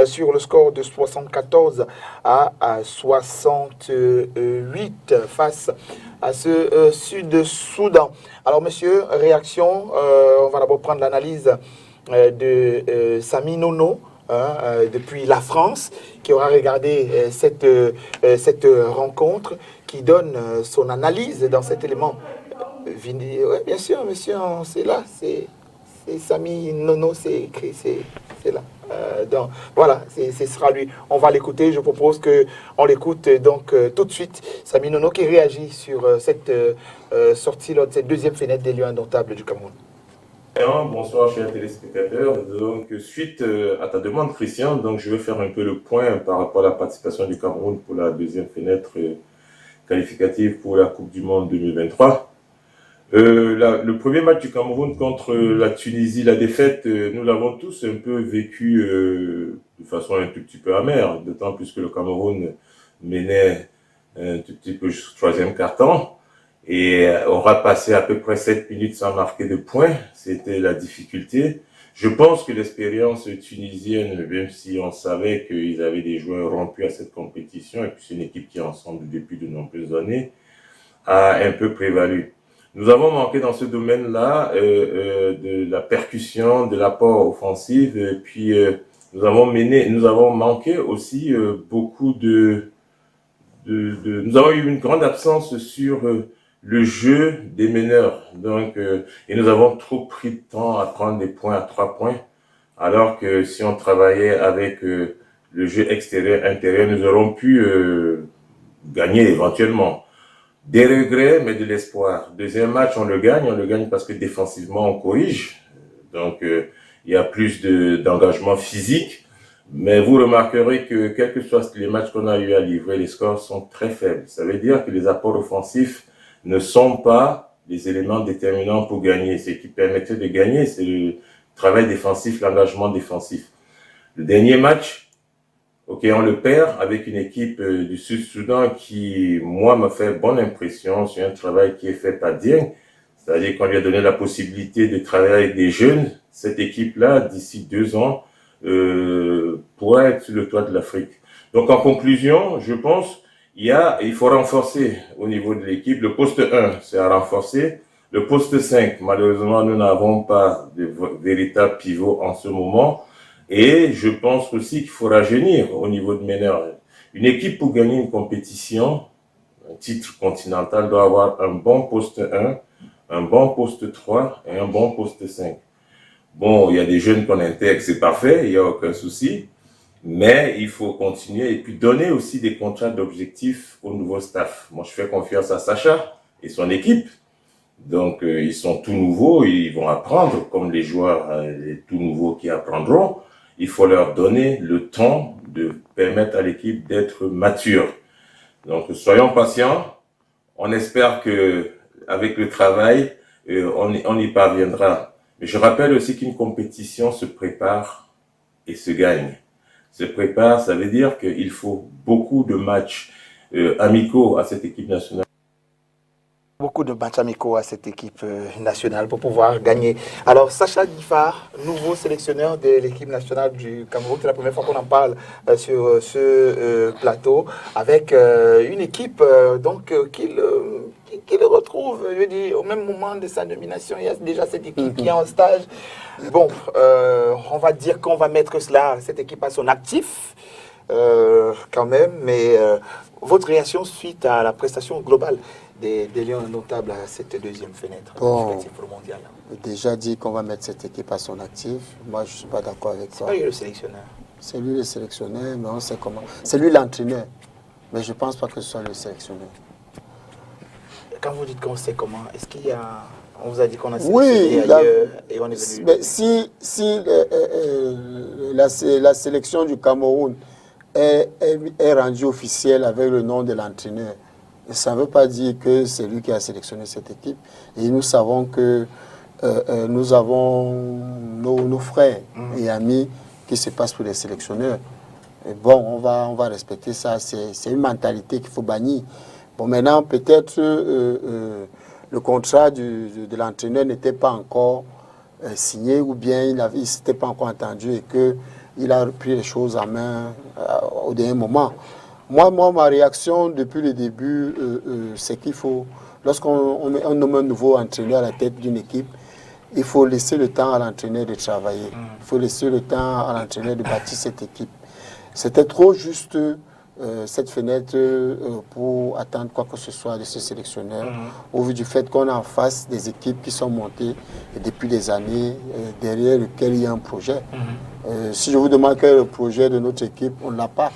sur le score de 74 à 68 face à ce Sud-Soudan. Alors, monsieur, réaction, on va d'abord prendre l'analyse de Samy Nono, depuis la France, qui aura regardé cette rencontre, qui donne son analyse dans cet élément. Oui, bien sûr, monsieur, c'est là, c'est Samy Nono, c'est là. Donc, voilà, ce sera lui. On va l'écouter, je propose qu'on l'écoute donc tout de suite. Samy Nono qui réagit sur cette sortie, lors de cette 2e fenêtre des lieux indomptables du Cameroun. Bonsoir chers téléspectateurs. Donc suite à ta demande Christian, donc je vais faire un peu le point par rapport à la participation du Cameroun pour la 2e fenêtre qualificative pour la Coupe du Monde 2023. Le premier match du Cameroun contre la Tunisie, la défaite, nous l'avons tous un peu vécu de façon un tout petit peu amère, d'autant plus que le Cameroun menait un tout petit peu jusqu'au 3e quart-temps. Et on va passer à peu près 7 minutes sans marquer de points. C'était la difficulté. Je pense que l'expérience tunisienne, même si on savait qu'ils avaient des joueurs rompus à cette compétition, et puis c'est une équipe qui est ensemble depuis de nombreuses années, a un peu prévalu. Nous avons manqué dans ce domaine-là de la percussion, de l'apport offensif, et puis nous avons manqué aussi beaucoup nous avons eu une grande absence sur le jeu des meneurs. Donc, et nous avons trop pris de temps à prendre des points à 3 points, alors que si on travaillait avec le jeu extérieur-intérieur, nous aurions pu gagner éventuellement. Des regrets, mais de l'espoir. Deuxième match, on le gagne parce que défensivement, on corrige. Donc, il y a plus d'engagement physique. Mais vous remarquerez que, quels que soient les matchs qu'on a eu à livrer, les scores sont très faibles. Ça veut dire que les apports offensifs ne sont pas les éléments déterminants pour gagner. Ce qui permettait de gagner, c'est le travail défensif, l'engagement défensif. Le dernier match, ok, on le perd avec une équipe du Sud-Soudan qui, moi, m'a fait bonne impression sur un travail qui est fait par Dieng. C'est-à-dire qu'on lui a donné la possibilité de travailler avec des jeunes. Cette équipe-là, d'ici 2 ans, pourrait être sur le toit de l'Afrique. Donc, en conclusion, je pense, il faut renforcer au niveau de l'équipe. Le poste 1, c'est à renforcer. Le poste 5, malheureusement, nous n'avons pas de véritable pivot en ce moment. Et je pense aussi qu'il faut rajeunir au niveau de meneur. Une équipe pour gagner une compétition, un titre continental, doit avoir un bon poste 1, un bon poste 3 et un bon poste 5. Bon, il y a des jeunes qu'on intègre, c'est parfait, il n'y a aucun souci. Mais il faut continuer et puis donner aussi des contrats d'objectifs au nouveau staff. Moi, je fais confiance à Sacha et son équipe. Donc, ils sont tout nouveaux, ils vont apprendre, comme les joueurs les tout nouveaux qui apprendront. Il faut leur donner le temps de permettre à l'équipe d'être mature. Donc, soyons patients. On espère que avec le travail, on y parviendra. Mais je rappelle aussi qu'une compétition se prépare et se gagne. Se prépare, ça veut dire qu'il faut beaucoup de matchs amicaux à cette équipe nationale. Beaucoup de matchs amicaux à cette équipe nationale pour pouvoir gagner. Alors, Sacha Guifard, nouveau sélectionneur de l'équipe nationale du Cameroun, c'est la première fois qu'on en parle sur ce plateau, avec une équipe qui le retrouve, je veux dire, au même moment de sa nomination. Il y a déjà cette équipe qui est en stage. Bon, on va dire qu'on va mettre cette équipe à son actif, quand même, mais votre réaction suite à la prestation globale des lions notables à cette deuxième fenêtre pour le mondial? Déjà dit qu'on va mettre cette équipe à son actif. Moi, je ne suis pas d'accord avec toi. C'est pas lui le sélectionneur. C'est lui le sélectionneur, mais on sait comment. C'est lui l'entraîneur. Mais je ne pense pas que ce soit le sélectionneur. Quand vous dites qu'on sait comment, est-ce qu'il y a... On vous a dit qu'on a sélectionné ailleurs et on est venu... Mais si la sélection du Cameroun est rendue officielle avec le nom de l'entraîneur, ça ne veut pas dire que c'est lui qui a sélectionné cette équipe. Et nous savons que nous avons nos frères et amis qui se passent pour les sélectionneurs. Et bon, on va respecter ça. C'est une mentalité qu'il faut bannir. Bon, maintenant, peut-être le contrat de l'entraîneur n'était pas encore signé ou bien il ne s'était pas encore entendu et qu'il a repris les choses en main au dernier moment. Moi, ma réaction depuis le début, c'est qu'il faut, lorsqu'on nomme un nouveau entraîneur à la tête d'une équipe, il faut laisser le temps à l'entraîneur de travailler. Il faut laisser le temps à l'entraîneur de bâtir cette équipe. C'était trop juste cette fenêtre pour attendre quoi que ce soit de ce sélectionneur, au vu du fait qu'on a en face des équipes qui sont montées depuis des années, derrière lesquelles il y a un projet. Si je vous demande quel est le projet de notre équipe, on ne l'a pas.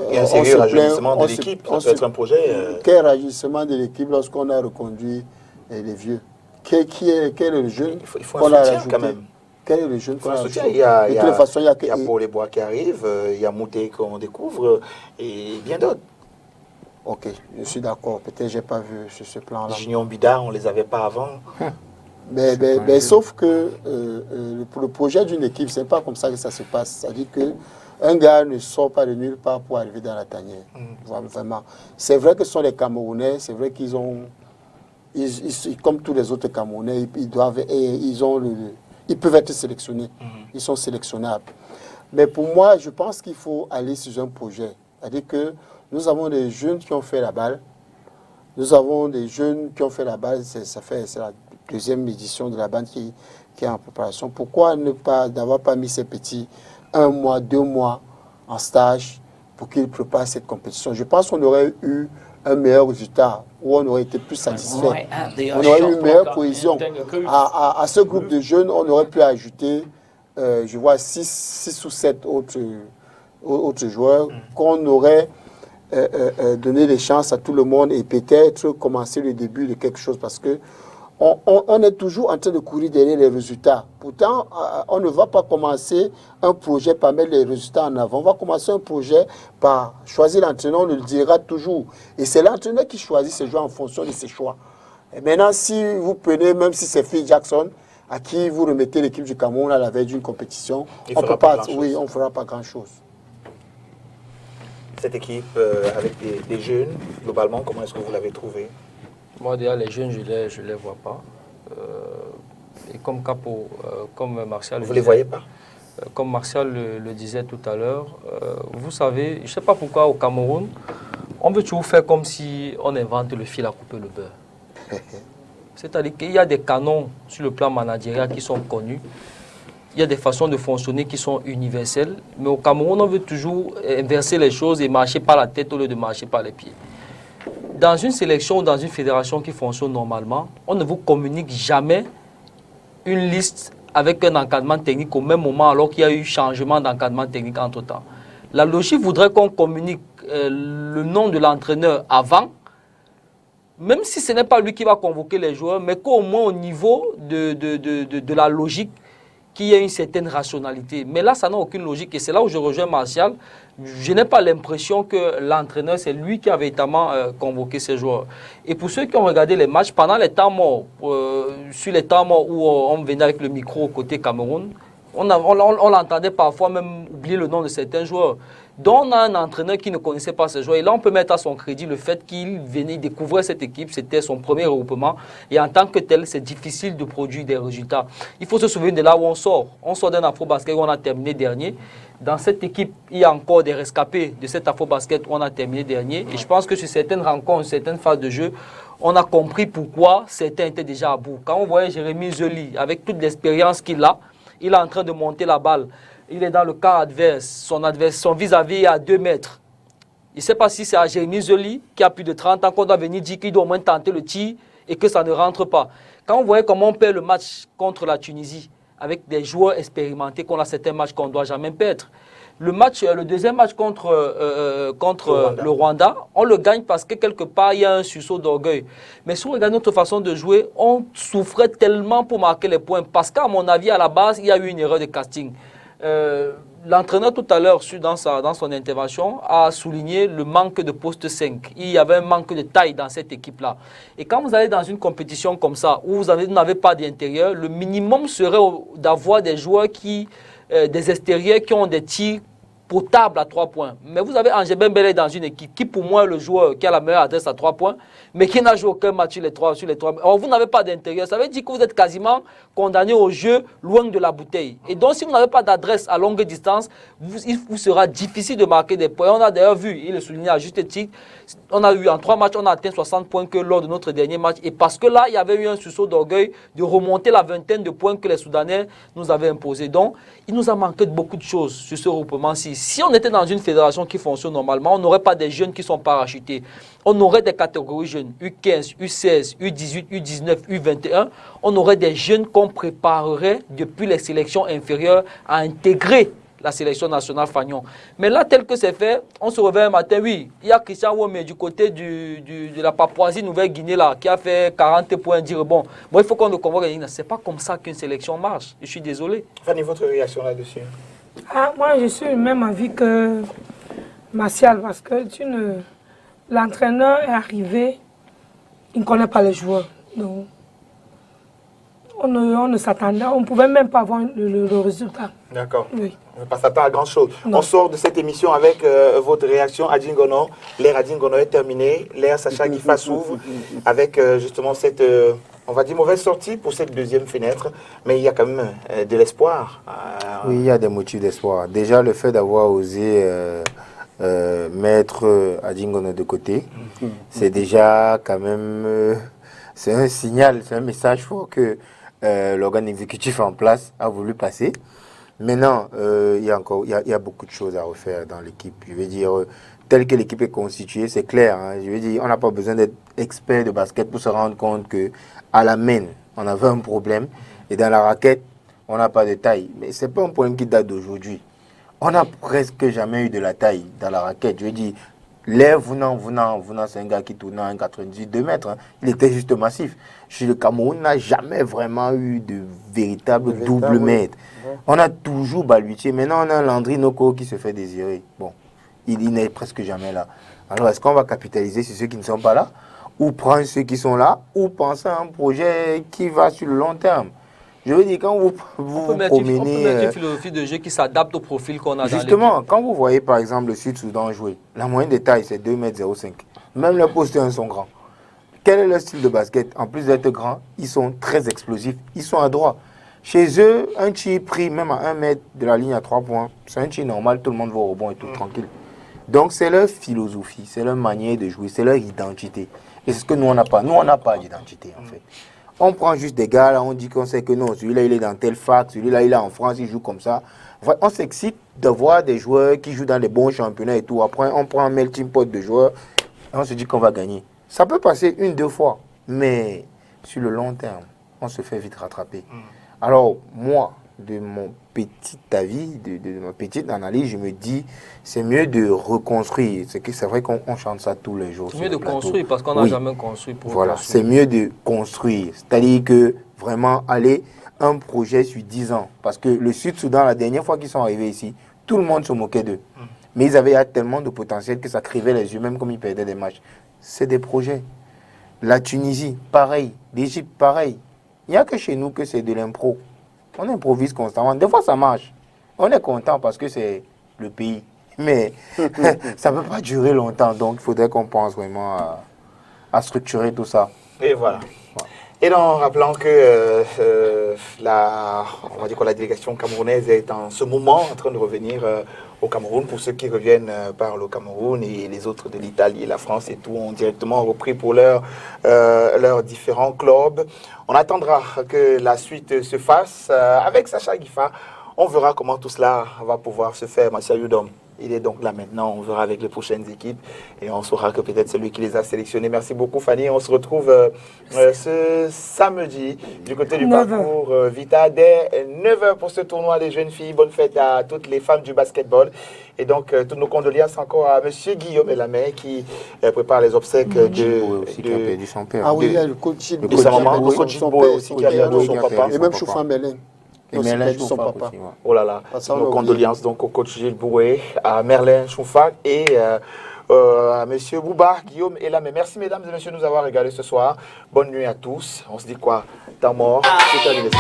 Il y a un sérieux rajeunissement de l'équipe, ça peut être un projet... Quel rajeunissement de l'équipe lorsqu'on a reconduit les vieux? Quel est le jeune qu'on a rajouté quand même? Quel est le jeune qu'on a rajouté? Il y a Paul Bois qui arrive, il y a Mouté qu'on découvre, et bien d'autres. Ok, je suis d'accord. Peut-être que je n'ai pas vu sur ce plan-là. Junior Bida, on ne les avait pas avant. Mais sauf que pour le projet d'une équipe, ce n'est pas comme ça que ça se passe. C'est-à-dire qu'un gars ne sort pas de nulle part pour arriver dans la tanière. Vraiment. C'est vrai que ce sont les Camerounais, c'est vrai qu'ils ont... comme tous les autres Camerounais, ils peuvent être sélectionnés. Ils sont sélectionnables. Mais pour moi, je pense qu'il faut aller sur un projet. C'est-à-dire que nous avons des jeunes qui ont fait la balle. Nous avons des jeunes qui ont fait la balle. C'est la deuxième édition de la bande qui est en préparation. Pourquoi n'avoir pas mis ces petits 1 mois, 2 mois en stage pour qu'ils préparent cette compétition? Je pense qu'on aurait eu un meilleur résultat, où on aurait été plus satisfait. On aurait eu une meilleure cohésion. À ce groupe de jeunes, on aurait pu ajouter, je vois, 6 ou 7 autres joueurs qu'on aurait donné les chances à tout le monde et peut-être commencer le début de quelque chose parce que on est toujours en train de courir derrière les résultats. Pourtant, on ne va pas commencer un projet par mettre les résultats en avant. On va commencer un projet par choisir l'entraîneur, on le dira toujours. Et c'est l'entraîneur qui choisit ses joueurs en fonction de ses choix. Et maintenant, si vous prenez, même si c'est Phil Jackson, à qui vous remettez l'équipe du Cameroun à la veille d'une compétition, on ne fera pas grand-chose. Cette équipe avec des jeunes, globalement, comment est-ce que vous l'avez trouvée? Moi, déjà, les jeunes, je les vois pas. Et comme Capo, comme Martial... Vous ne les voyez pas? Comme Martial le disait tout à l'heure, vous savez, je ne sais pas pourquoi au Cameroun, on veut toujours faire comme si on invente le fil à couper le beurre. C'est-à-dire qu'il y a des canons sur le plan managérial qui sont connus. Il y a des façons de fonctionner qui sont universelles. Mais au Cameroun, on veut toujours inverser les choses et marcher par la tête au lieu de marcher par les pieds. Dans une sélection ou dans une fédération qui fonctionne normalement, on ne vous communique jamais une liste avec un encadrement technique au même moment alors qu'il y a eu changement d'encadrement technique entre-temps. La logique voudrait qu'on communique le nom de l'entraîneur avant, même si ce n'est pas lui qui va convoquer les joueurs, mais qu'au moins au niveau de la logique, qu'il y ait une certaine rationalité. Mais là, ça n'a aucune logique. Et c'est là où je rejoins Martial. Je n'ai pas l'impression que l'entraîneur, c'est lui qui a véritablement convoqué ces joueurs. Et pour ceux qui ont regardé les matchs, pendant les temps morts, sur les temps morts où on venait avec le micro côté Cameroun, on l'entendait parfois même oublier le nom de certains joueurs. Donc on a un entraîneur qui ne connaissait pas ces joueurs. Et là, on peut mettre à son crédit le fait qu'il venait découvrir cette équipe. C'était son premier regroupement. Et en tant que tel, c'est difficile de produire des résultats. Il faut se souvenir de là où on sort. On sort d'un Afro-Basket où on a terminé dernier. Dans cette équipe, il y a encore des rescapés de cet Afro-Basket où on a terminé dernier. Et je pense que sur certaines rencontres, certaines phases de jeu, on a compris pourquoi certains étaient déjà à bout. Quand on voyait Jérémy Zeli, avec toute l'expérience qu'il a, il est en train de monter la balle. Il est dans le camp adverse. Son vis-à-vis est à 2 mètres. Il ne sait pas si c'est à Jérémy Zoli, qui a plus de 30 ans, qu'on doit venir dire qu'il doit au moins tenter le tir et que ça ne rentre pas. Quand on voyait comment on perd le match contre la Tunisie, avec des joueurs expérimentés, qu'on a certains matchs qu'on ne doit jamais perdre. Le deuxième match contre le Rwanda, on le gagne parce que quelque part, il y a un sursaut d'orgueil. Mais si on regarde notre façon de jouer, on souffrait tellement pour marquer les points. Parce qu'à mon avis, à la base, il y a eu une erreur de casting. L'entraîneur tout à l'heure, dans son intervention, a souligné le manque de poste 5. Il y avait un manque de taille dans cette équipe-là. Et quand vous allez dans une compétition comme ça, où vous n'avez pas d'intérieur, le minimum serait d'avoir des joueurs des extérieurs qui ont des tirs potables à 3 points. Mais vous avez Angers Bembele dans une équipe qui, pour moi, est le joueur qui a la meilleure adresse à 3 points, mais qui n'a joué aucun match sur les 3. Alors, vous n'avez pas d'intérieur. Ça veut dire que vous êtes quasiment condamné au jeu loin de la bouteille. Et donc, si vous n'avez pas d'adresse à longue distance, il vous sera difficile de marquer des points. On a d'ailleurs vu, il le soulignait à juste titre, on a eu en 3 matchs, on a atteint 60 points que lors de notre dernier match. Et parce que là, il y avait eu un sursaut d'orgueil de remonter la vingtaine de points que les Soudanais nous avaient imposés. Donc, il nous a manqué de beaucoup de choses sur ce regroupement-ci. Si on était dans une fédération qui fonctionne normalement, on n'aurait pas des jeunes qui sont parachutés. On aurait des catégories jeunes, U15, U16, U18, U19, U21. On aurait des jeunes qu'on préparerait depuis les sélections inférieures à intégrer la sélection nationale Fagnon. Mais là, tel que c'est fait, on se réveille un matin, oui, il y a Christian Womé du côté de la Papouasie-Nouvelle-Guinée là, qui a fait 40 points, dire bon, il faut qu'on le convoque. C'est pas comme ça qu'une sélection marche. Je suis désolé. Fanny, votre réaction là-dessus? Moi, je suis du même avis que Martial, parce que l'entraîneur est arrivé, il ne connaît pas les joueurs. Donc, on ne s'attendait, on ne pouvait même pas avoir le résultat. D'accord. Oui. On ne peut pas s'attendre à grand-chose. On sort de cette émission avec votre réaction à Djingono. L'ère à Djingono est terminée. L'ère Sacha Guifa s'ouvre avec justement cette, on va dire, mauvaise sortie pour cette deuxième fenêtre. Mais il y a quand même de l'espoir. Oui, il y a des motifs d'espoir. Déjà, le fait d'avoir osé mettre Adjingono de côté, c'est déjà quand même... c'est un signal, c'est un message fort que l'organe exécutif en place a voulu passer. Maintenant, il y a beaucoup de choses à refaire dans l'équipe. Je veux dire, telle que l'équipe est constituée, c'est clair. Hein. Je veux dire, on n'a pas besoin d'être expert de basket pour se rendre compte que à la main, on avait un problème. Et dans la raquette, on n'a pas de taille. Mais ce n'est pas un problème qui date d'aujourd'hui. On n'a presque jamais eu de la taille dans la raquette. Je veux dire, l'air Vunang, c'est un gars qui tournait à 1,98 2 mètres. Hein. Il était juste massif. Chez le Cameroun, n'a jamais vraiment eu de véritable double mètre. Ouais. On a toujours Baluitier. Maintenant, on a un Landry Noko qui se fait désirer. Bon, il n'est presque jamais là. Alors, est-ce qu'on va capitaliser sur ceux qui ne sont pas là, ou prendre ceux qui sont là, ou penser à un projet qui va sur le long terme? Je veux dire, quand vous promenez... On peut mettre une philosophie de jeu qui s'adapte au profil qu'on a dans l'équipe. Justement, quand vous voyez par exemple le Sud-Soudan jouer, la moyenne de taille c'est 2,05 m. Même les postes 1 sont grands. Quel est leur style de basket? En plus d'être grands, ils sont très explosifs, ils sont adroits. Chez eux, un tir pris même à 1 mètre de la ligne à 3 points, c'est un tir normal, tout le monde va au rebond et tout tranquille. Donc c'est leur philosophie, c'est leur manière de jouer, c'est leur identité. Et c'est ce que nous on n'a pas. Nous on n'a pas d'identité en fait. On prend juste des gars, là, on dit qu'on sait que non, celui-là il est dans tel fac, celui-là il est en France, il joue comme ça. On s'excite de voir des joueurs qui jouent dans les bons championnats et tout. Après, on prend un melting pot de joueurs et on se dit qu'on va gagner. Ça peut passer 1-2 fois, mais sur le long terme, on se fait vite rattraper. Alors, moi, de mon petit avis, de ma petite analyse, je me dis, c'est mieux de reconstruire. C'est vrai qu'on chante ça tous les jours. C'est mieux de construire parce qu'on n'a jamais construit pour voilà, construire. C'est mieux de construire. C'est-à-dire que vraiment aller un projet sur 10 ans. Parce que le Sud-Soudan, la dernière fois qu'ils sont arrivés ici, tout le monde se moquait d'eux. Mais ils avaient tellement de potentiel que ça crevait les yeux, même comme ils perdaient des matchs. C'est des projets. La Tunisie, pareil. L'Égypte, pareil. Il n'y a que chez nous que c'est de l'impro. On improvise constamment. Des fois, ça marche. On est content parce que c'est le pays. Mais ça ne peut pas durer longtemps. Donc, il faudrait qu'on pense vraiment à structurer tout ça. Et voilà. Et donc, rappelant que on va dire que la délégation camerounaise est en ce moment en train de revenir au Cameroun. Pour ceux qui reviennent par le Cameroun et les autres de l'Italie, la France et tout ont directement repris pour leurs différents clubs. On attendra que la suite se fasse avec Sacha Guifa. On verra comment tout cela va pouvoir se faire. Monsieur Yudom, il est donc là maintenant. On verra avec les prochaines équipes et on saura que peut-être celui qui les a sélectionnés. Merci beaucoup, Fanny. On se retrouve ce samedi du côté du parcours Vita dès 9h pour ce tournoi des jeunes filles. Bonne fête à toutes les femmes du basketball. Et donc, toutes nos condoléances encore à monsieur Guillaume Elamé qui prépare les obsèques qui a perdu son père. Ah oui, il y a le coach Gilles. De sa maman, le coach Gilles aussi qui a perdu son papa. Et même Choufa Mélène. Et Merlin son papa. Aussi, ouais. Oh là là, nos condoléances donc au coach Gilles Boué, à Merlin Choufak et à monsieur Bouba, Guillaume et là. Mais merci mesdames et messieurs de nous avoir regardés ce soir. Bonne nuit à tous. On se dit quoi? Temps mort, c'est terminé.